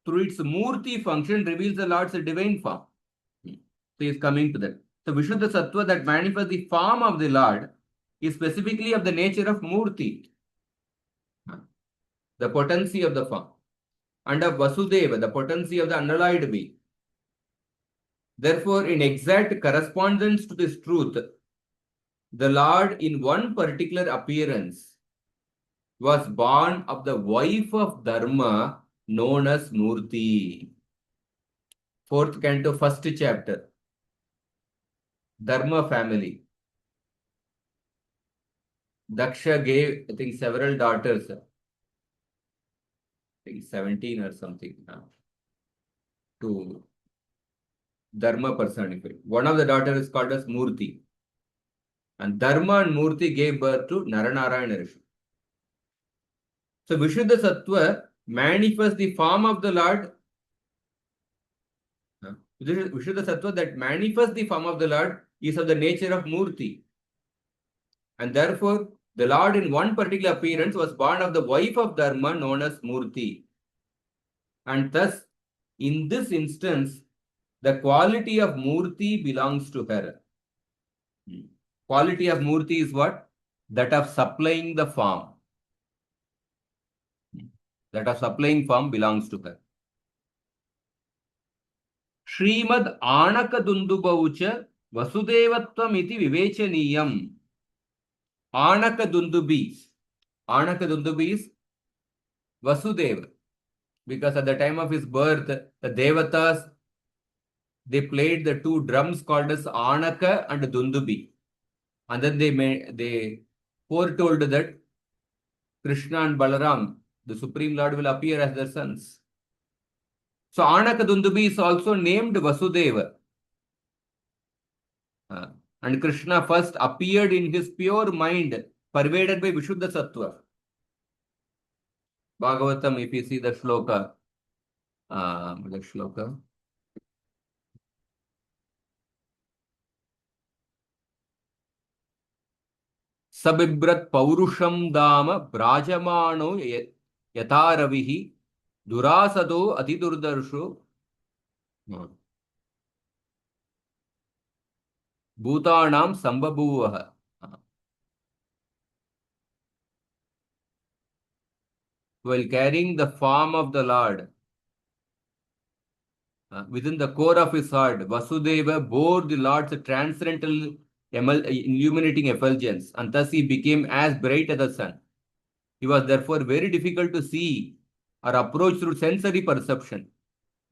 through its Murti function reveals the Lord's divine form. So he is coming to that. So Vishuddha Sattva that manifests the form of the Lord is specifically of the nature of Murti, the potency of the form, and of Vasudeva, the potency of the unalloyed being. Therefore, in exact correspondence to this truth, the Lord in one particular appearance was born of the wife of Dharma known as Murti. 4th canto, 1st chapter. Dharma family. Daksha gave, I think, several daughters. I think 17 or something. To Dharma personified. One of the daughters is called as Murti. And Dharma and Murti gave birth to Naranarayana Rishi. So Vishuddha Sattva manifests the form of the Lord. Vishuddha Sattva that manifests the form of the Lord is of the nature of Murti. And therefore, the Lord in one particular appearance was born of the wife of Dharma known as Murti. And thus, in this instance, the quality of Murti belongs to her. Quality of Murti is what? That of supplying the form. That of supplying form belongs to her. Srimad Anaka Dundubaucha Vasudevatvam iti Vivechaniyam. Anaka Dundubi. Anaka Dundubi is Vasudeva. Because at the time of his birth, the Devatas, they played the two drums called as Anaka and Dundubi. And then they foretold that Krishna and Balaram, the Supreme Lord, will appear as their sons. So Anaka Dundubi is also named Vasudeva. And Krishna first appeared in his pure mind, pervaded by Vishuddha Sattva. Bhagavatam, if you see the shloka, The shloka. Sabibrat paurusham dama brajamano yataravihi durasado atidurdarsho bhutanam sambhavuvaha. While carrying the form of the Lord within the core of his heart, Vasudeva bore the Lord's transcendental illuminating effulgence, and thus he became as bright as the sun. He was therefore very difficult to see or approach through sensory perception.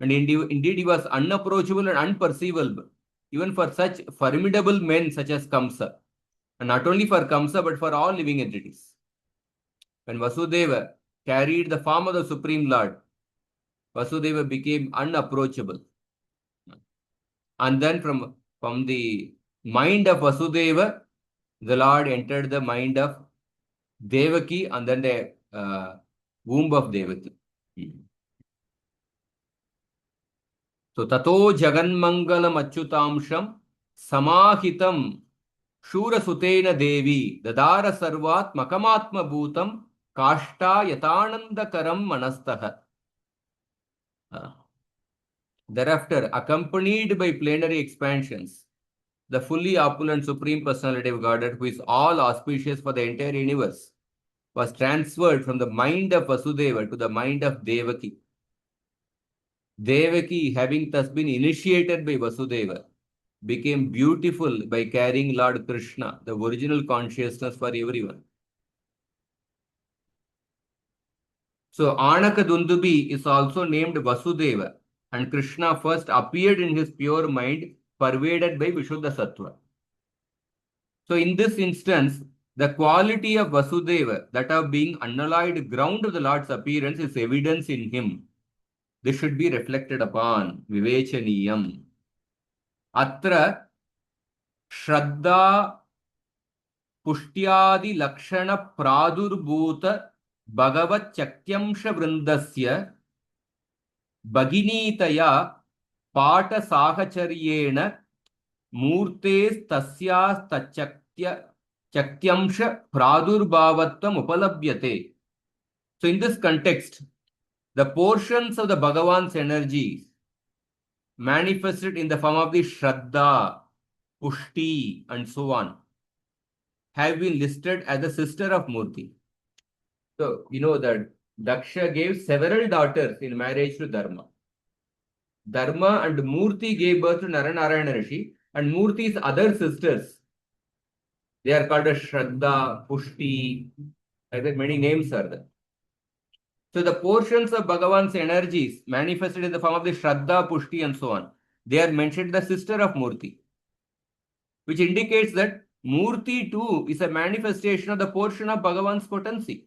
And indeed, he was unapproachable and unperceivable, even for such formidable men such as Kamsa. And not only for Kamsa, but for all living entities. When Vasudeva carried the form of the Supreme Lord, Vasudeva became unapproachable. And then from the mind of Vasudeva, the Lord entered the mind of Devaki and then the womb of Devaki. So, Tato Jaganmangalam Achyutamsham Samahitam Shura Sutena Devi Dadara Sarvat Makamatma Bhutam Kashta Yatanandakaram Manastaha. Thereafter, accompanied by plenary expansions, the fully opulent Supreme Personality of Godhead, who is all auspicious for the entire universe, was transferred from the mind of Vasudeva to the mind of Devaki. Devaki, having thus been initiated by Vasudeva, became beautiful by carrying Lord Krishna, the original consciousness for everyone. So, Anaka Dundubi is also named Vasudeva, and Krishna first appeared in his pure mind, pervaded by Vishuddha Sattva. So, in this instance, the quality of Vasudeva, that of being unalloyed ground of the Lord's appearance, is evidence in him. This should be reflected upon. Vivechaniyam. Atra Shraddha Pushtyadi Lakshana Pradurbhuta Bhagavat Chakyamsha Vrindasya Bhaginitaya Pata Sahacharyena Murtes Tasyas Chakyamsha Pradurbhavatvam Upalabhyate. So in this context, the portions of the Bhagavan's energies manifested in the form of the Shraddha, Pushti, and so on have been listed as the sister of Murti. So, you know that Daksha gave several daughters in marriage to Dharma. Dharma and Murti gave birth to Naranarayana Rishi, and Murti's other sisters, they are called as Shraddha, Pushti, like that many names are there. So the portions of Bhagavan's energies manifested in the form of the Shraddha, Pushti, and so on, they are mentioned the sister of Murti, which indicates that Murti too is a manifestation of the portion of Bhagavan's potency.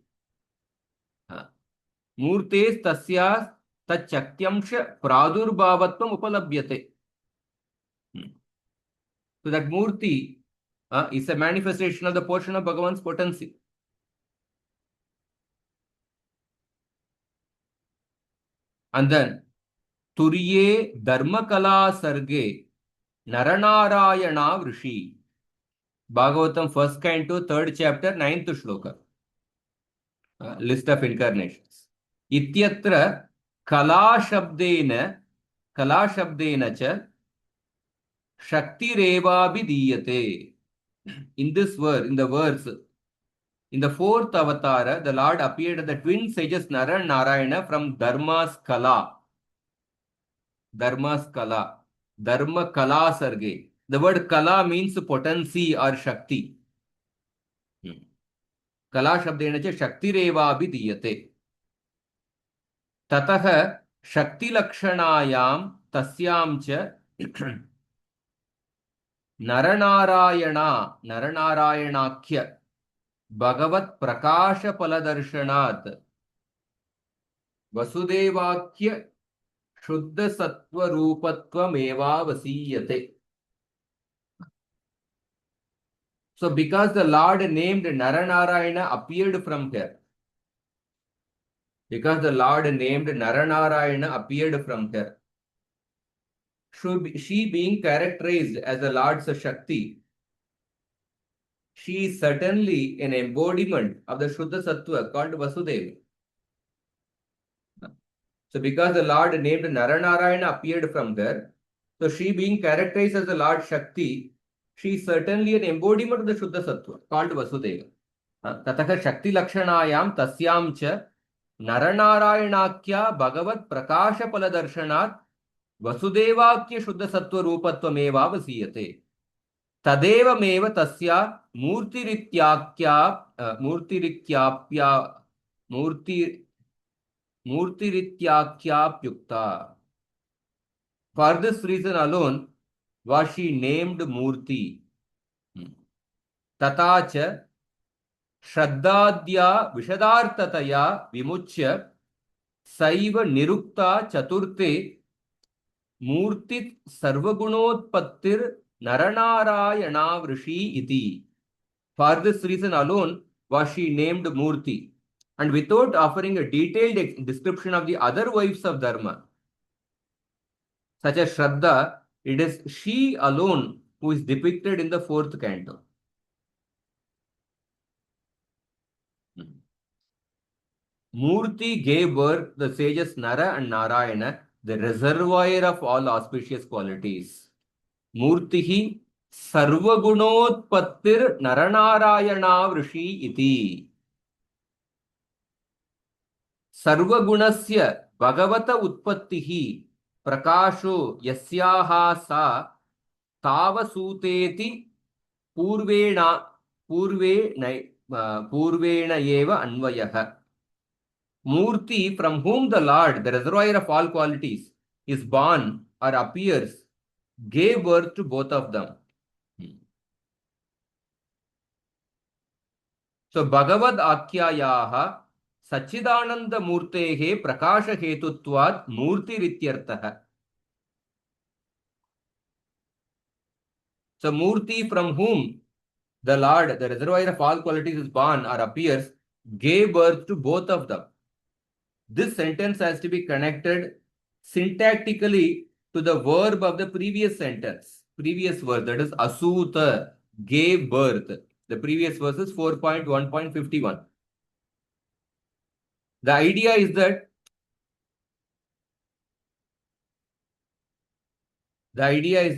Murtes tasyas tachakyamsha pradurbhavatvam upalabhyate. So that Murti is a manifestation of the portion of Bhagavan's potency. And then, Turiye Dharmakala Sarge Naranarayana Vrishi. Bhagavatam, first canto, third chapter, 9th shloka. List of incarnations. Ityatra Kala Shabdena cha Shakti Reva Bidiyate. In this verse, in the fourth avatara, the Lord appeared as the twin sages Nara and Narayana from Dharma's Kala. Dharma Kala Sarge. The word Kala means potency or Shakti. Kala Shabdena cha Shakti Reva Bidiyate. Tatah Shakti Lakshanayam Tasyam cha Naranarayanakya Bhagavat Prakasha Paladarshanat Vasudevakya Shuddha Sattva Rupatvam Eva Vasiyate. So because the Lord named Naranarayana appeared from here, Because the Lord named Naranarayana appeared from her. She being characterized as the Lord's Shakti, she is certainly an embodiment of the Shuddha Sattva called Vasudeva. So because the Lord named Naranarayana appeared from there, so she being characterized as the Lord Shakti, she is certainly an embodiment of the Shuddha Sattva called Vasudeva. Tataka Shakti Lakshanayam Tasyam Cha Naranarayanakhya Bhagavat Prakasha Paladarshanat Vasudevakya Shuddha Sattva Rupattvameva Vasiyate. तदेवमेव तस्या मूर्तिरित्याख्याप्युक्ता. For this reason alone was she named Murti. तथा च श्रद्धाद्या विशदार्थतया विमुच्य सैव निरुक्ता चतुर्थे मूर्तित् सर्वगुणोत्पत्तिर Naranarayana-vrishi iti. For this reason alone was she named Murti. And without offering a detailed description of the other wives of Dharma, such as Shraddha, it is she alone who is depicted in the 4th canto. Murti gave birth to the sages Nara and Narayana, the reservoir of all auspicious qualities. Murtihi sarvagунोत्पत्तिर नरनारायणावृषि इति. सर्वगुणस्य भगवत उत्पत्तिहि प्रकाशो यस्याः सा तावसूतेति पूर्वेण एव अन्वयः. Murti, from whom the Lord, the reservoir of all qualities, is born or appears, gave birth to both of them. So Bhagavad Akyayaha Sachidananda Murtehe Prakasha Hetutvat Murti Rityartaha. So Murti, from whom the Lord, the reservoir of all qualities, is born or appears, gave birth to both of them. This sentence has to be connected syntactically to the verb of the previous sentence, previous verse, that is Asuta, gave birth. The previous verse is 4.1.51. The idea is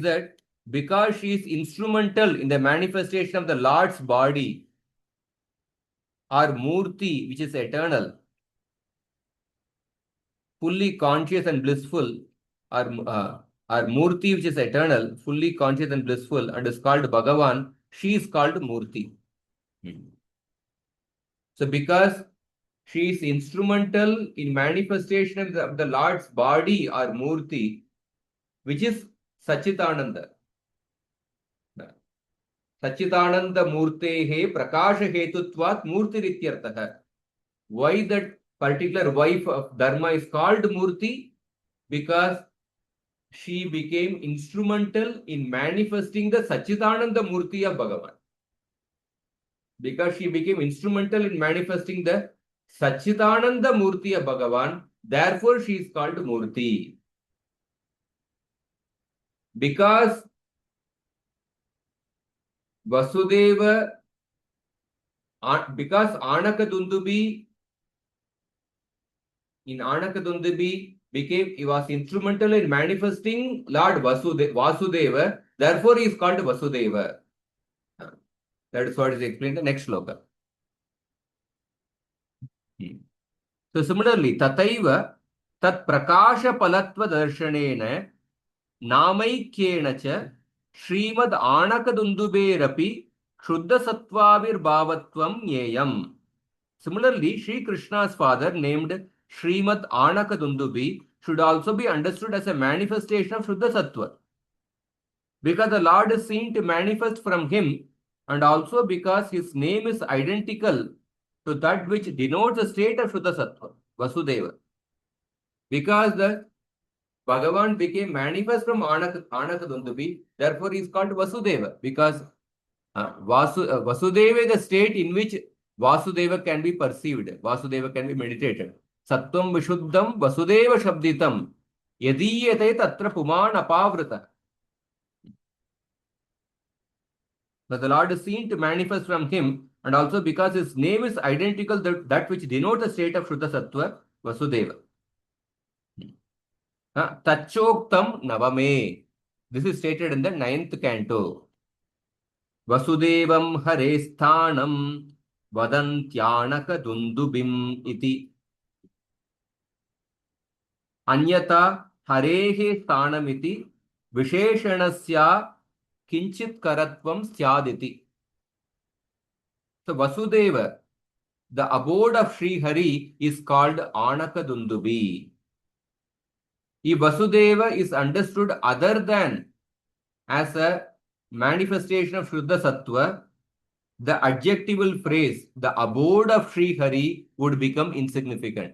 that because she is instrumental in the manifestation of the Lord's body, or Murti, which is eternal, fully conscious and blissful, or Murti, which is eternal, fully conscious and blissful, and is called Bhagavan, she is called Murti. So because she is instrumental in manifestation of the Lord's body or Murti, which is Sachitananda. Sachitananda Murtehe Prakasha Hetutvat Murti Rityartaha. Why that particular wife of Dharma is called Murti? Because she became instrumental in manifesting the Sachitananda Murti of Bhagavan. Because she became instrumental in manifesting the Sachitananda Murti of Bhagavan, therefore she is called Murti. Because Vasudeva, because Anakadundubi, in Anakadundubi, he was instrumental in manifesting Lord Vasudeva, therefore he is called Vasudeva. That is what is explained in the next sloka. So similarly, Tataiva Tat Prakasha Palatva Darshanena Namaikyena cha Srimad Anakadundube Rapi Shuddha Sattvavir Bhavatvam Nyeyam. Similarly, Sri Krishna's father, named Srimad Anakadundubi, should also be understood as a manifestation of Shuddha Sattva. Because the Lord is seen to manifest from him, and also because his name is identical to that which denotes the state of Shuddha Sattva, Vasudeva. Because the Bhagavan became manifest from Anakadundubi, therefore he is called Vasudeva. Because Vasudeva is the state in which Vasudeva can be perceived, Vasudeva can be meditated. Sattvam Vishuddham Vasudeva Shabditam Yadiyate Tatra Puman Apavrata. But the Lord is seen to manifest from him, and also because his name is identical to that which denotes the state of Shuddha Sattva, Vasudeva. Tachoktam Navame. This is stated in the 9th canto. Vasudevam Haresthanam Vadantyanaka Dundubim iti. Anyata Harehe Sthanamiti Visheshanasya Kinchit Karatvam Syaditi. So Vasudeva, the abode of Sri Hari, is called Anaka Dundubi. If Vasudeva is understood other than as a manifestation of Shuddha Sattva, the adjectival phrase, the abode of Sri Hari, would become insignificant.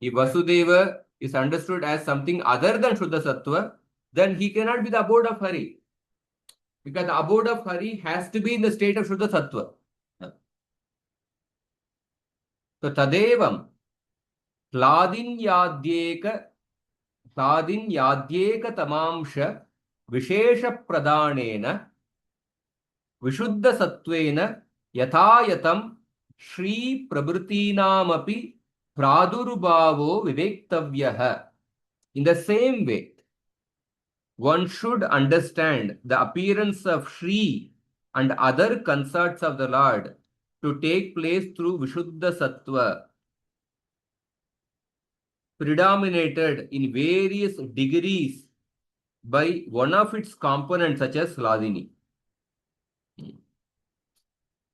If Vasudeva is understood as something other than Shuddha Sattva, then he cannot be the abode of Hari. Because the abode of Hari has to be in the state of Shuddha Sattva. So Tadevam Hladin Yadyeka Tamamsha Vishesha Pradhanena Vishuddha Sattvena Yathayatam Shri Prabhrutinamapi Pradurubhavo Vivektavyaha. In the same way, one should understand the appearance of Shri and other consorts of the Lord to take place through Vishuddha Sattva, predominated in various degrees by one of its components such as Hladini.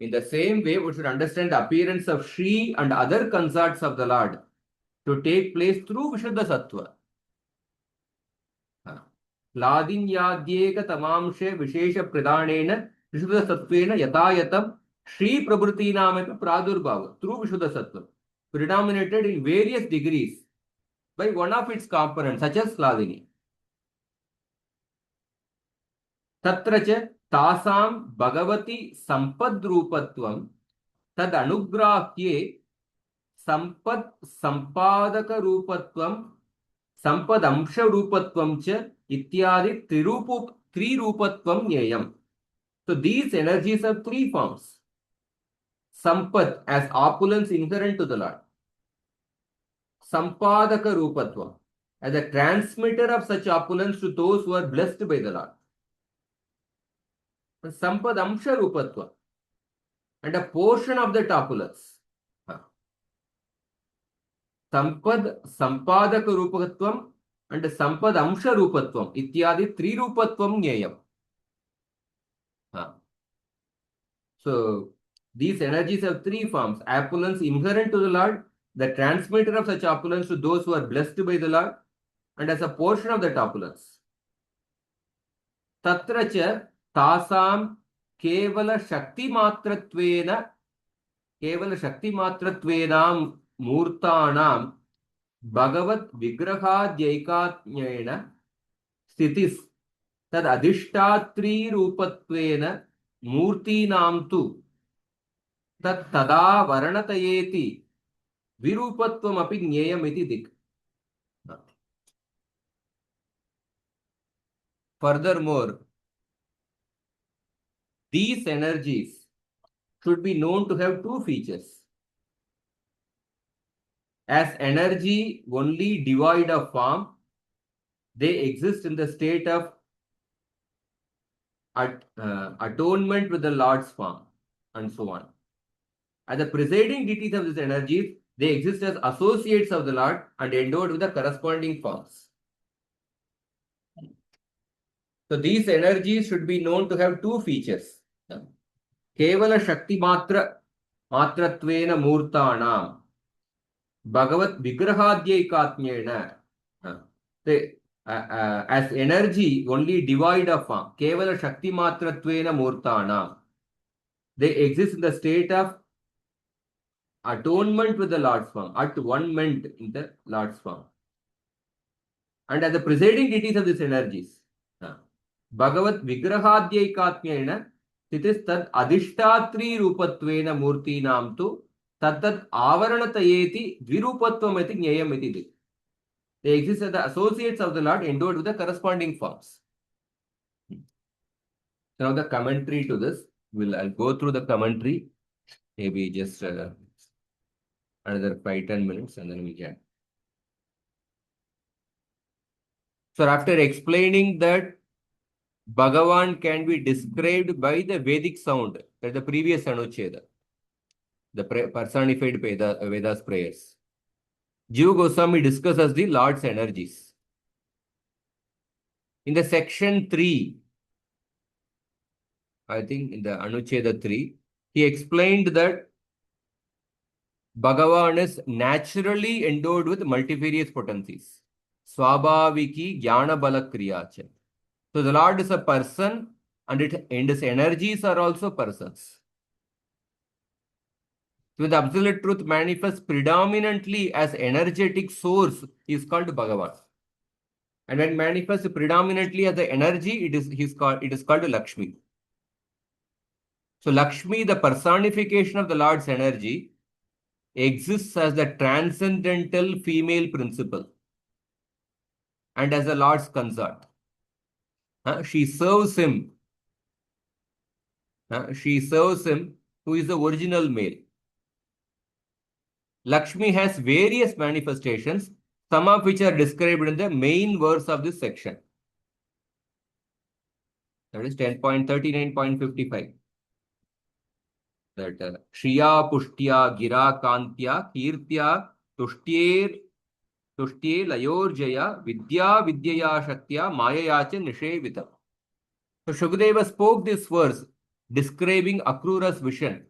In the same way, we should understand the appearance of Shri and other consorts of the Lord to take place through Vishuddha Sattva. Hladinyadyeka tamamshe vishesha pradhanena Vishuddha Sattvena yatayatam Shri Prabhrutinamapi Pradurbhava through Vishuddha Sattva, predominated in various degrees by one of its components such as Hladini. Tatracha tasam bhagavati sampadrupatvam tad anugrahye sampad sampadaka rupatvam sampadamsha rupatvam cha ityadi trirupatvam nyayam. So these energies have three forms. Sampad as opulence inherent to the Lord. Sampadaka rupatvam as a transmitter of such opulence to those who are blessed by the Lord. Sampadamsha rupatvam and a portion of that opulence. Sampad sampadaka rupatvam and sampadamsha rupatvam ityadi trirupatvam nyayam. So these energies have three forms. Opulence inherent to the Lord, the transmitter of such opulence to those who are blessed by the Lord, and as a portion of that opulence. Tatracha tasam kevala shakti matratvenam murtanam bhagavat vigrahadyaikatnyena sthitis tad adhishtatri rupatvena murtinam tu tat tada varanatayeti virupatvam api nyayam iti dik. Furthermore, these energies should be known to have two features. As energy only devoid of form, they exist in the state of atonement with the Lord's form, and so on. As the presiding deities of these energies, they exist as associates of the Lord and endowed with the corresponding forms. So these energies should be known to have two features. Kevala Shakti Matrattvena Murtanam Bhagavat Vigrahadyaikatnyena. As energy only devoid of form, Kevala Shakti Matrattvena Murtanam. They exist in the state of atonement with the Lord's form, at one-ment in the Lord's form. And as the presiding deities of these energies, Bhagavat Vigrahadyaikatnyena It is tad adhishtatri rupatvena murti nam tu tad avaranatayeti dvirupatvam nyayam iti. They exist as the associates of the Lord endowed with the corresponding forms. Now the commentary to this, I'll go through the commentary, maybe just another 5-10 minutes and then we can. So after explaining that Bhagavan can be described by the Vedic sound, that the previous anuccheda, the personified Vedas prayers, Jiva Goswami discusses the Lord's energies. In the section 3, I think in the Anuccheda 3, he explained that Bhagavan is naturally endowed with multifarious potencies. Swabhaviki Jnana Bala Kriyacha. So the Lord is a person and his energies are also persons. So the absolute truth manifests predominantly as energetic source is called Bhagavan. And when manifests predominantly as the energy, it is called Laxmi. So Laxmi, the personification of the Lord's energy, exists as the transcendental female principle and as the Lord's consort. She serves him. She serves him, who is the original male. Lakshmi has various manifestations, some of which are described in the main verse of this section. That is 10.39.55. That Shriya Pushtya Gira Kantya Kirtya Tushtye Layorjaya Vidya Vidyaya Shaktya Mayayacha Nishevitam. So Shukadeva spoke this verse describing Akrura's vision,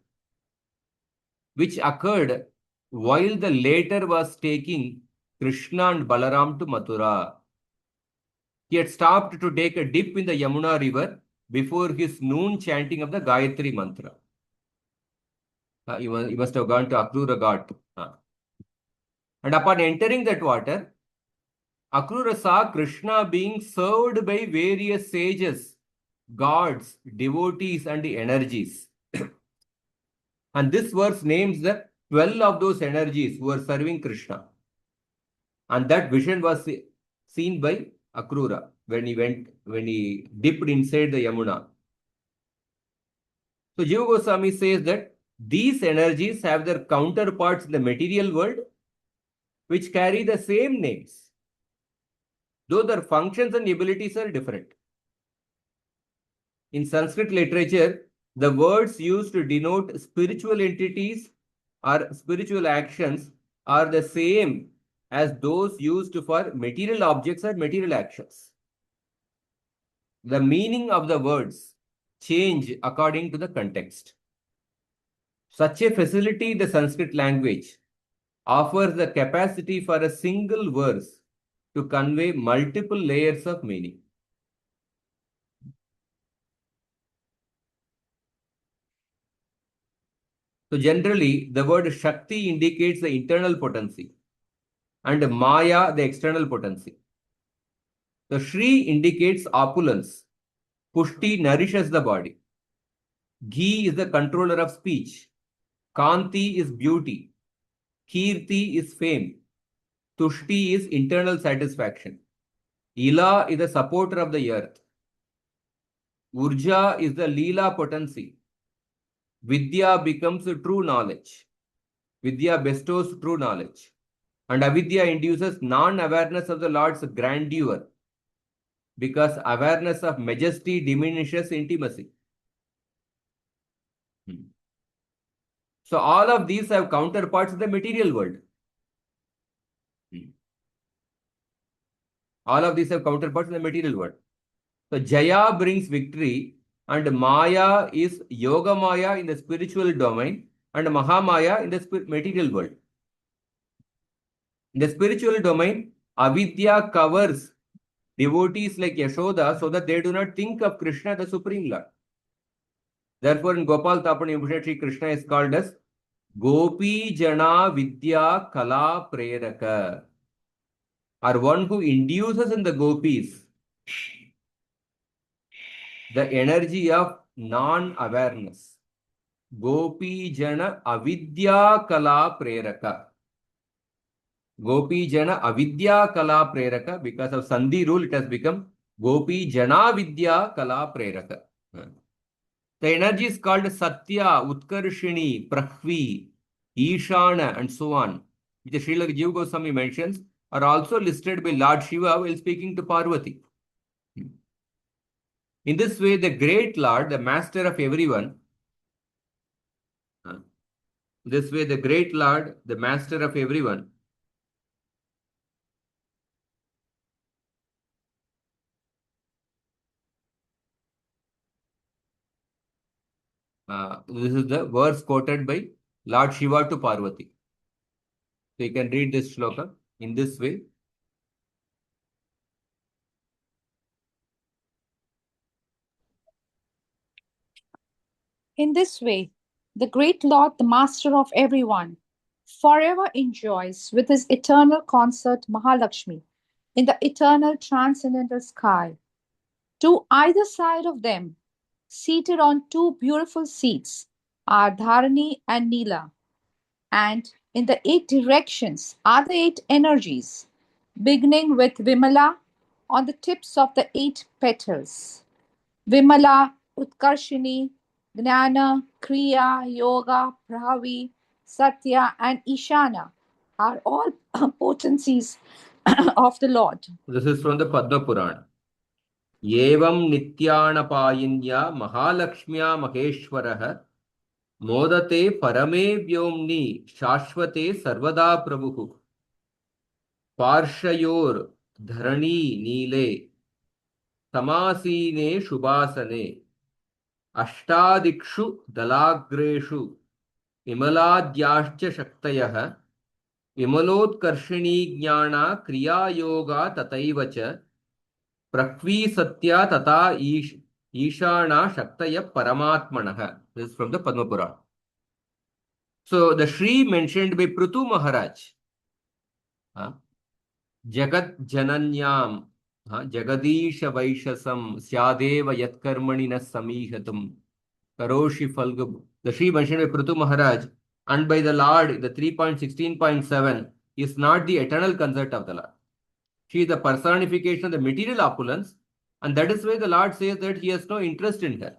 which occurred while the latter was taking Krishna and Balaram to Mathura. He had stopped to take a dip in the Yamuna river before his noon chanting of the Gayatri mantra. He must have gone to Akrura Ghat. And upon entering that water, Akrura saw Krishna being served by various sages, gods, devotees, and energies. And this verse names the 12 of those energies who are serving Krishna. And that vision was seen by Akrura when he dipped inside the Yamuna. So Jiva Goswami says that these energies have their counterparts in the material world, which carry the same names, though their functions and abilities are different. In Sanskrit literature, the words used to denote spiritual entities or spiritual actions are the same as those used for material objects or material actions. The meaning of the words change according to the context. Such a facility in the Sanskrit language offers the capacity for a single verse to convey multiple layers of meaning. So generally, the word Shakti indicates the internal potency and Maya the external potency. The Shri indicates opulence. Pushti nourishes the body. Ghee is the controller of speech. Kanti is beauty. Kirti is fame. Tushti is internal satisfaction. Ila is the supporter of the earth. Urja is the Leela potency. Vidya becomes true knowledge. Vidya bestows true knowledge. And avidya induces non-awareness of the Lord's grandeur, because awareness of majesty diminishes intimacy. So all of these have counterparts in the material world. All of these have counterparts in the material world. So Jaya brings victory, and Maya is Yoga Maya in the spiritual domain, and Mahamaya in the material world. In the spiritual domain, avidya covers devotees like Yashoda so that they do not think of Krishna, the Supreme Lord. Therefore, in Gopal Tapani Upanishad, Krishna is called as Gopi Jana Vidya Kala Preraka, or one who induces in the gopis the energy of non-awareness. Gopi Jana Avidya Kala Preraka. Gopi Jana Avidya Kala Preraka. Because of Sandhi rule, it has become Gopi Jana Vidya Kala Preraka. The energy is called Satya, Utkarshini, Prahvi, Ishana, and so on, which Srila Jiva Goswami mentions, are also listed by Lord Shiva while speaking to Parvati. In this way, the great Lord, the master of everyone, this way, the great Lord, the master of everyone, this is the verse quoted by Lord Shiva to Parvati. So you can read this shloka in this way.
In this way, the great Lord, the master of everyone, forever enjoys with his eternal consort Mahalakshmi in the eternal transcendental sky. To either side of them, seated on two beautiful seats, are Dharani and Neela, and in the eight directions are the eight energies, beginning with Vimala on the tips of the eight petals. Vimala, Utkarshini, Gnana, Kriya, Yoga, Pravi, Satya, and Ishana are all potencies of the Lord.
This is from the Padma Purana. Yevam Nityanapayinya Mahalakshmya Maheshwaraha Modate Parame Vyomni Shashvate Sarvada Prabhu Parshayor Dharani Nile Tamasine Shubhasane Ashtadikshu Dalagreshu Imaladyascha Shaktayah Vimalotkarshini Jnana Kriya Yoga Tataivacha Prakvi Satya Tata Ishana Shaktaya Paramatmanaha. This is from the Padma Purana. So the Shri mentioned by Prutu Maharaj, Jagat Jananyam, Jagadisha Vaishasam, Syadeva Yatkarmani na Samihatam, Karoshi Falgab. The Shri mentioned by Prutu Maharaj and by the Lord, the 3.16.7 is not the eternal consort of the Lord. She is the personification of the material opulence, and that is why the Lord says that he has no interest in her.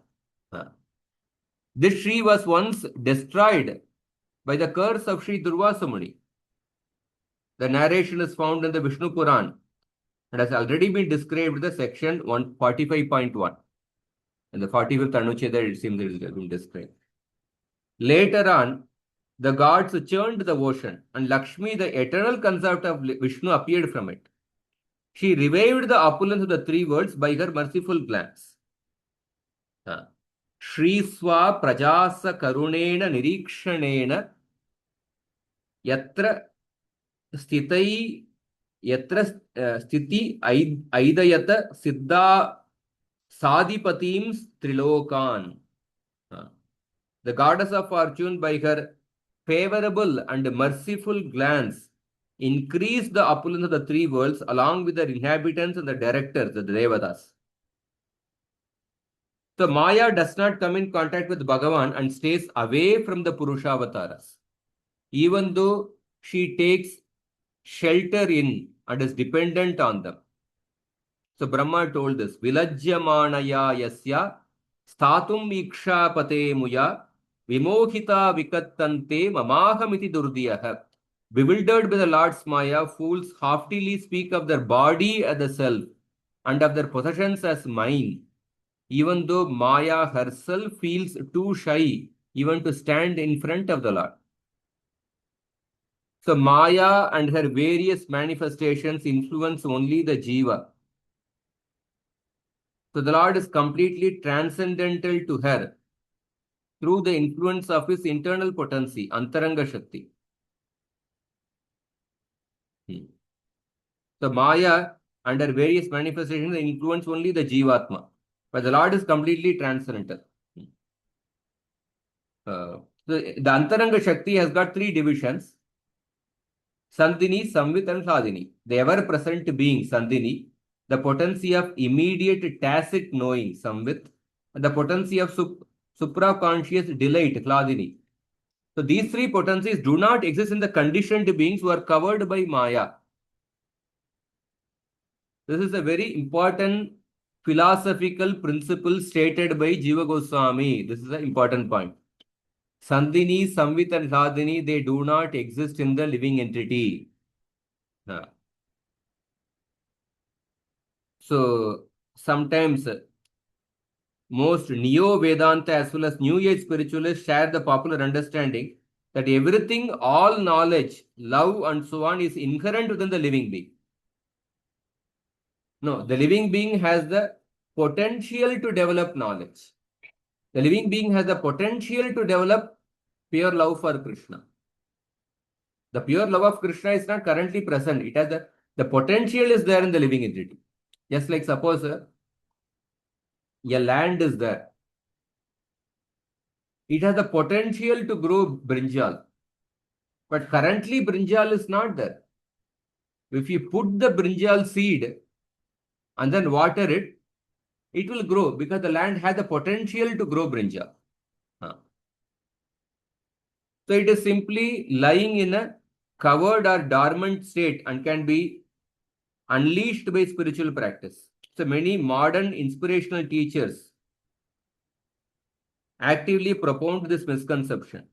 This Shri was once destroyed by the curse of Shri Durvasa Muni. The narration is found in the Vishnu Puran and has already been described in the section 145.1. In the 45th anuccheda, it seems it has been described. Later on, the gods churned the ocean, and Lakshmi, the eternal consort of Vishnu, appeared from it. She revived the opulence of the three worlds by her merciful glance. Shri Swa Prajasa Karunena Nirikshanena Yatra Stitai Yatra Stiti Aidayata Siddha Sadipatim Trilokan. The goddess of fortune, by her favorable and merciful glance, increased the opulence of the three worlds along with their inhabitants and the directors, the Devatas. So Maya does not come in contact with Bhagavan and stays away from the Purushavatas, even though she takes shelter in and is dependent on them. So Brahma told this, Vilajyamanaya yasya statum ikshapate muya vimohita vikattante mamahamiti durdiyaha. Bewildered by the Lord's Maya, fools haftily speak of their body as the self and of their possessions as mine, even though Maya herself feels too shy even to stand in front of the Lord. So Maya and her various manifestations influence only the Jiva. So the Lord is completely transcendental to her through the influence of his internal potency, Antaranga Shakti. So Maya and her various manifestations influence only the Jivatma, but the Lord is completely transcendental. So the Antaranga Shakti has got three divisions: Sandhini, Samvit, and Sadhini. The ever-present being, Sandhini, the potency of immediate tacit knowing, Samvit, and the potency of supraconscious delight, Hladini. So these three potencies do not exist in the conditioned beings who are covered by Maya. This is a very important philosophical principle stated by Jiva Goswami. This is an important point. Sandhini, Samvit and Hladini, they do not exist in the living entity. So sometimes most Neo-Vedanta as well as New Age spiritualists share the popular understanding that everything, all knowledge, love and so on is inherent within the living being. No, the living being has the potential to develop knowledge. The living being has the potential to develop pure love for Krishna. The pure love of Krishna is not currently present. It has the potential is there in the living entity. Just like suppose a land is there. It has the potential to grow brinjal. But currently brinjal is not there. If you put the brinjal seed and then water it, it will grow because the land has the potential to grow brinjal. So it is simply lying in a covered or dormant state and can be unleashed by spiritual practice. So many modern inspirational teachers actively propound this misconception.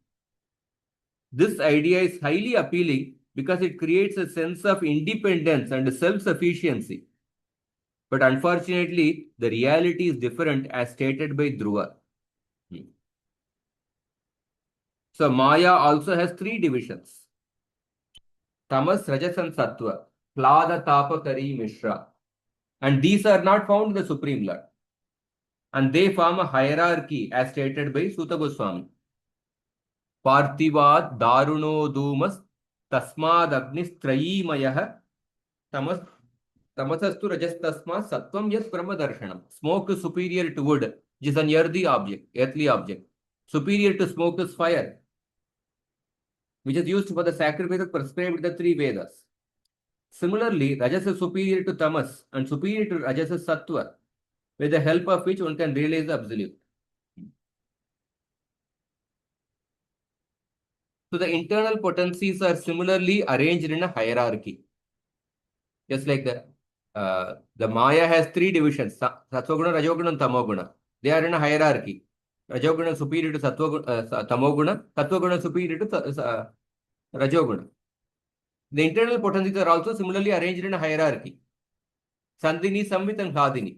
This idea is highly appealing because it creates a sense of independence and self-sufficiency. But unfortunately, the reality is different as stated by Dhruva. So Maya also has three divisions. Tamas, Rajas and Sattva. Plada, Tapa, Kari, Mishra. And these are not found in the Supreme Lord. And they form a hierarchy as stated by Sutta Goswami. Parthivad Daruno Dumas Tasmad Agnis Trayimayah Tamasastu Rajas Tasma Sattvam Yas Brahma Darshanam. Smoke is superior to wood, which is an earthly object. Superior to smoke is fire, which is used for the sacrifice prescribed in the three Vedas. Similarly, Rajas is superior to Tamas and superior to Rajas is Sattva, with the help of which one can realize the absolute. So the internal potencies are similarly arranged in a hierarchy. Just like the Maya has three divisions, Sattva-guna, Rajoguna and Tamoguna. They are in a hierarchy. Rajoguna superior to Tamoguna, Sattva-guna superior to Rajoguna. The internal potencies are also similarly arranged in a hierarchy. Sandhini, Samvit and Hladini.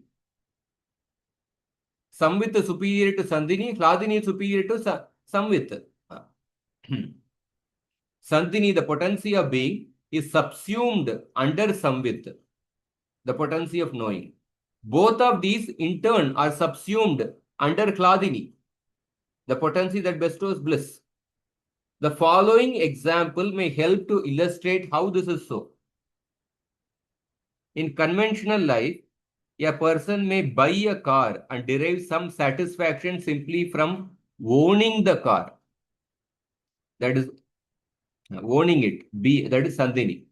Samvit is superior to Sandhini, Hladini is superior to Samvit. Sandhini, the potency of being, is subsumed under Samvit, the potency of knowing. Both of these in turn are subsumed under Hladini, the potency that bestows bliss. The following example may help to illustrate how this is so. In conventional life, a person may buy a car and derive some satisfaction simply from owning the car. That is owning it. That is Sandhini.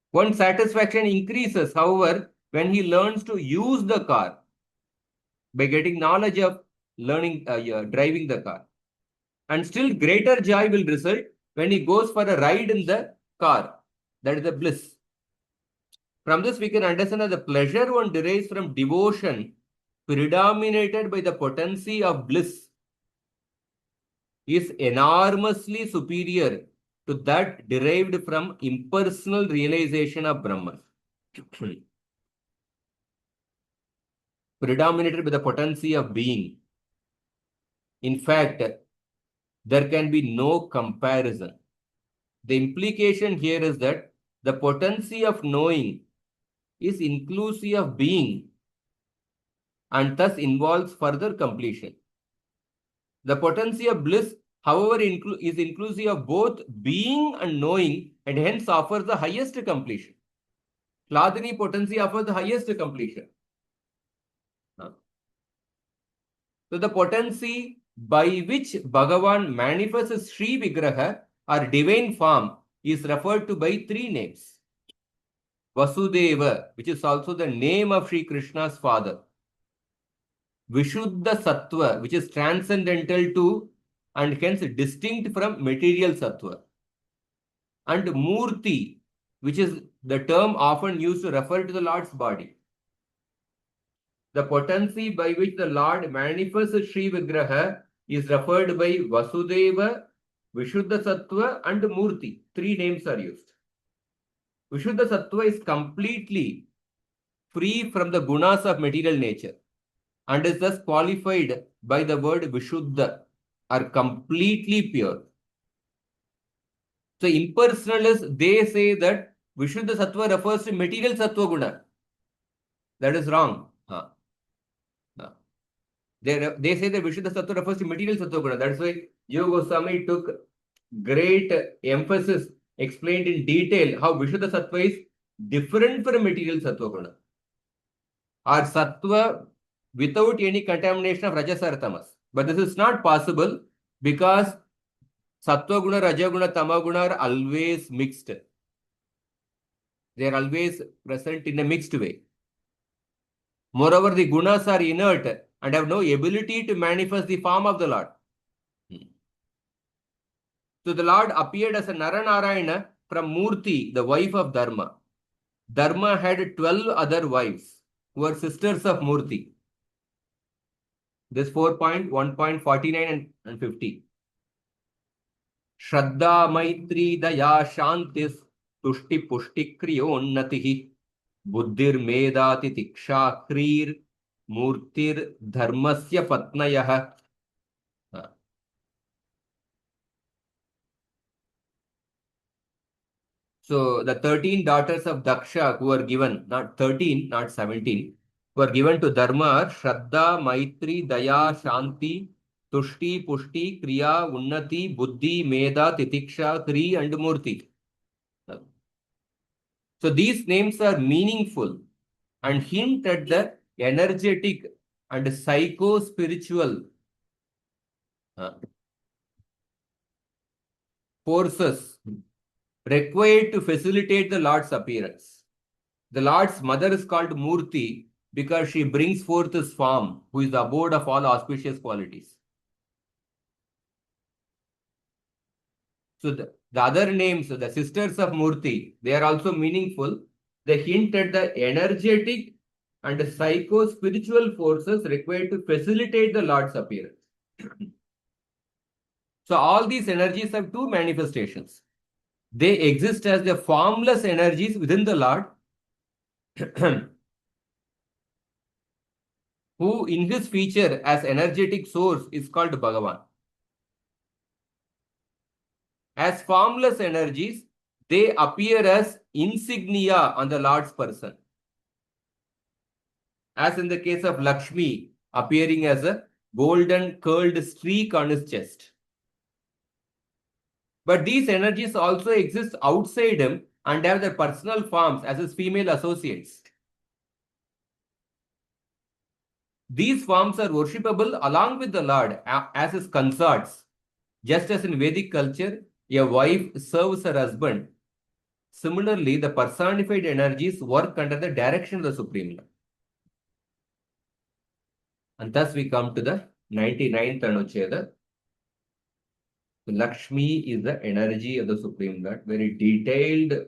One satisfaction increases, however, when he learns to use the car by getting knowledge of learning driving the car. And still greater joy will result when he goes for a ride in the car. That is the bliss. From this, we can understand that the pleasure one derives from devotion predominated by the potency of bliss is enormously superior to that derived from impersonal realization of Brahman. Predominated by the potency of being. In fact, there can be no comparison. The implication here is that the potency of knowing is inclusive of being and thus involves further completion. The potency of bliss, however, is inclusive of both being and knowing and hence offers the highest completion. Hladini potency offers the highest completion. So the potency by which Bhagavan manifests Sri Vigraha or divine form is referred to by three names. Vasudeva, which is also the name of Sri Krishna's father. Vishuddha Sattva, which is transcendental to and hence distinct from material Sattva. And Murti, which is the term often used to refer to the Lord's body. The potency by which the Lord manifests Sri Vigraha is referred by Vasudeva, Vishuddha Sattva and Murti. 3 names are used. Vishuddha Sattva is completely free from the gunas of material nature and is thus qualified by the word Vishuddha, are completely pure. So impersonalists, they say that Vishuddha Sattva refers to material Sattva guna. That is wrong. They say that Vishuddha Sattva refers to material Sattva guna. That's why Yoga Goswami took great emphasis, explained in detail how Vishuddha Sattva is different from material Sattva guna. Or Sattva without any contamination of Rajas or Tamas. But this is not possible because Sattva guna, Raja guna, Tama guna are always mixed. They are always present in a mixed way. Moreover, the gunas are inert and have no ability to manifest the form of the Lord. So the Lord appeared as a Naranarayana from Murti, the wife of Dharma. Dharma had 12 other wives who were sisters of Murti. This 4.1.49 and 50. Shraddha Maitri Daya Shantis Tushti Pushti Kriyonnatihi Buddhir Medati Tiksha Krir Murtir Dharmasya Patnayah. So the 13 daughters of Daksha who were given, not 13, not 17, were given to Dharma are Shraddha, Maitri, Daya, Shanti, Tushti, Pushti, Kriya, Unnati, Buddhi, Meda, Titiksha, Kri and Murti. So these names are meaningful and hint at the energetic and psycho-spiritual forces required to facilitate the Lord's appearance. The Lord's mother is called Murti because she brings forth his form, who is the abode of all auspicious qualities. So the other names, the sisters of Murti, they are also meaningful. They hint at the energetic and psycho-spiritual forces required to facilitate the Lord's appearance. So all these energies have 2 manifestations. They exist as the formless energies within the Lord, who in his feature as energetic source is called Bhagavan. As formless energies, they appear as insignia on the Lord's person. As in the case of Laxmi, appearing as a golden curled streak on his chest. But these energies also exist outside him and have their personal forms as his female associates. These forms are worshipable along with the Lord as his consorts. Just as in Vedic culture, a wife serves her husband. Similarly, the personified energies work under the direction of the Supreme Lord. And thus we come to the 99th Anuccheda. Lakshmi is the energy of the Supreme Lord. Very detailed,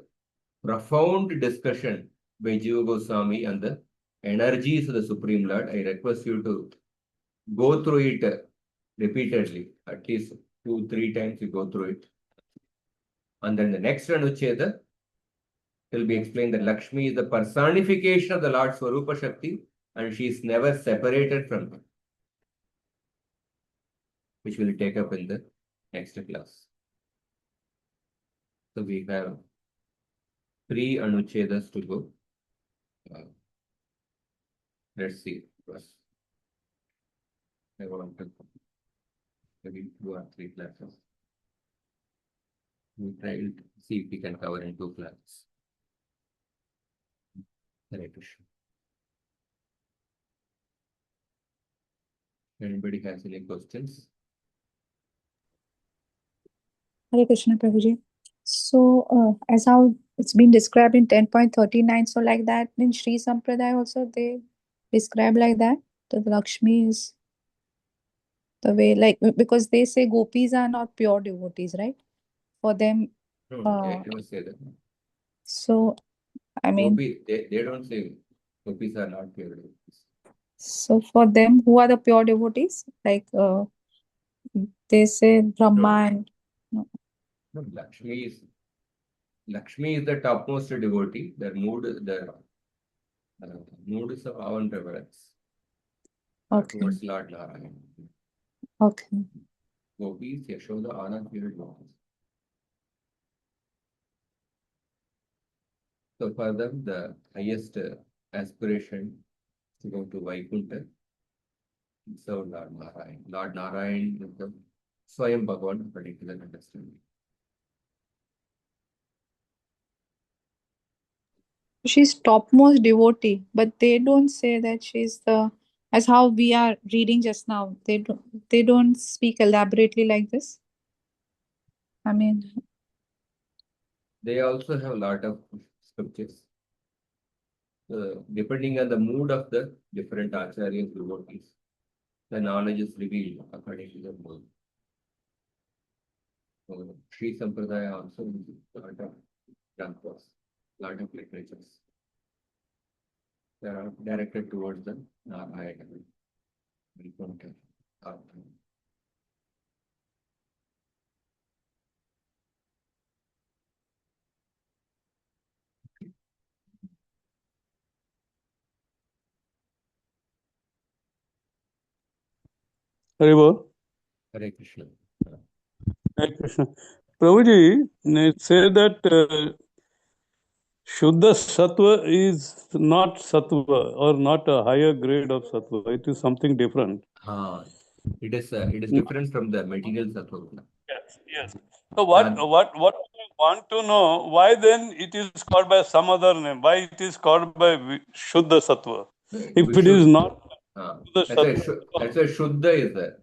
profound discussion by Jiva Goswami on the energies of the Supreme Lord. I request you to go through it repeatedly, at least 2-3 times you go through it. And then the next Anuccheda will be explained that Lakshmi is the personification of the Lord Swarupa Shakti and she is never separated from him, which we will take up in the next class. So we have 3 Anucchedas to go. Let's see. I want to maybe 2 or 3 classes. We try to see if we can cover in 2 classes. Hare Krishna. Anybody has any questions?
Hare Krishna, Prabhuji. So, as how it's been described in 10.39, so like that in Sri Sampradaya also they describe like that? the Lakshmi is the way, like, because they say gopis are not pure devotees, right? For them,
No, they never say that.
so I mean,
They don't say gopis are not pure devotees.
so for them, who are the pure devotees? Like, they say Brahma and no.
No, Lakshmi is the topmost devotee. The mood is of awe and reverence
Okay,
towards Lord Narayana.
okay.
Gopis, Yashoda, Anand, pure devotees. So for them, the highest aspiration to go to Vaikuntha, serve Lord Narayan. Lord Narayan is the Swayam Bhagavan according to that understanding.
She's topmost devotee, but they don't say that she's the, as how we are reading just now. They don't speak elaborately like this. I mean,
They also have a lot of scriptures. Depending on the mood of the different acharyas, devotees, the knowledge is revealed according to the mood. So, Sri Sampradaya also uses a lot of granthas, lot of literatures. They are directed towards the Narayana. Vaikuntha, Artha.
Haribo.
Hare Krishna.
Hare Krishna. Prabhuji, they say that Shuddha Sattva is not Sattva or not a higher grade of Sattva. It is something different.
It is different from the material sattva.
Yes, yes. So what
And
I want to know, why then it is called by some other name? Why it is called by Shuddha Sattva? If
we
it is
should.
not Shuddha
That's why
Sattva.
Shuddha is there.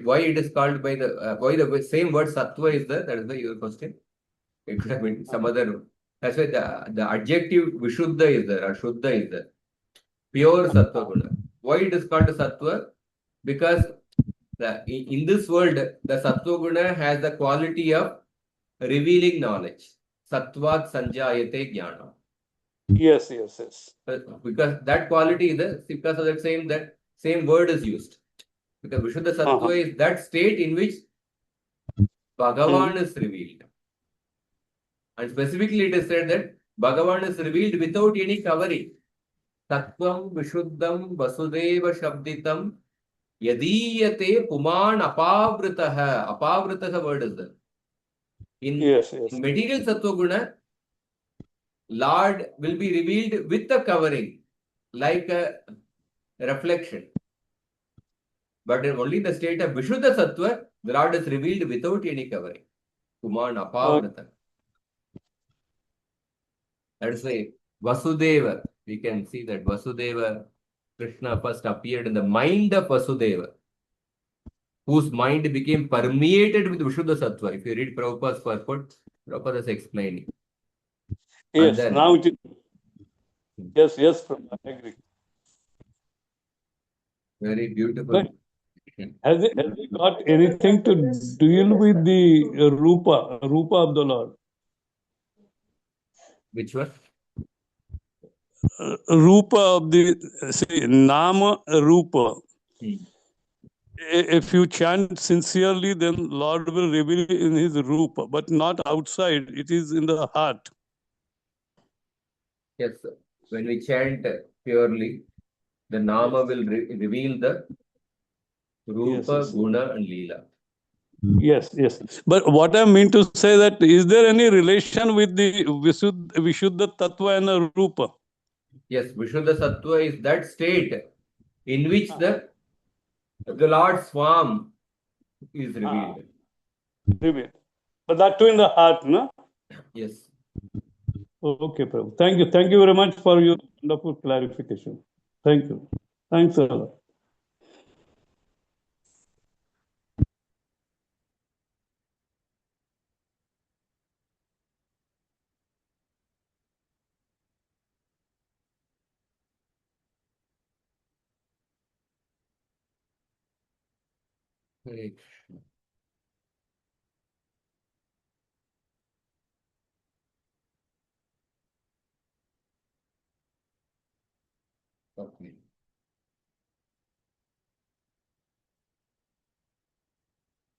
Why it is called by why the same word sattva is there? That is your question. It could have been some other. That's why the adjective Vishuddha is there, or Shuddha is there. Pure sattva guna. Why it is called sattva? Because in this world, the sattva guna has the quality of revealing knowledge. Sattvat sanjayate jnana.
Yes, yes, yes.
Because that quality is there, because of that same word is used. Because Vishuddha Sattva is that state in which Bhagavan is revealed. And specifically it is said that Bhagavan is revealed without any covering. Tattvam Vishuddham Vasudeva Shabditam Yadiyate Puman Apavritaha. Apavritaha word is there.
Yes, yes.
In material Sattva Guna, Lord will be revealed with a covering, like a reflection. But only in the state of Vishuddha Sattva, the Lord is revealed without any covering. Puman Apavrita. That is why Vasudeva, we can see that Vasudeva, Krishna first appeared in the mind of Vasudeva, whose mind became permeated with Vishuddha Sattva. If you read Prabhupada's purport, Prabhupada is explaining. And
Yes,
then,
now it is. Yes, yes, Prabhupada, I agree.
very beautiful.
But has it got anything to deal with the Rupa of the Lord?
Which one?
Rupa of the, see, Nama Rupa. If you chant sincerely, then Lord will reveal in his Rupa, but not outside. It is in the heart.
Yes, sir. When we chant purely, the Nama will reveal the Rupa,
Yes.
Guna and Leela.
Yes, yes. But what I mean to say that, is there any relation with the Vishuddha Tattva and Rupa?
Yes, Vishuddha Sattva is that state in which the Lord's form is revealed.
Revealed. But that too in the heart, no?
Yes.
Okay, Prabhu. Thank you. Thank you very much for your wonderful clarification. Thank you. Thanks a lot.
Hare Krishna. Okay.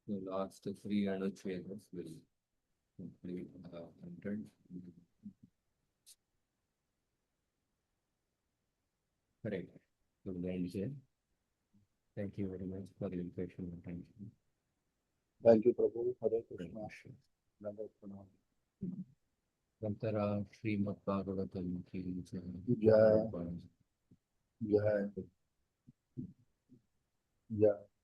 The last three anucchedas will complete 100. Correct. So we'll end here. Thank you very much for your patient attention.
Thank you, Prabhu. Hare
Hare
Krishna.
Krishna.
Dandavat pranam.
Gantara Srimad Bhagavatam ki jai.
Jai. Jai. Jai.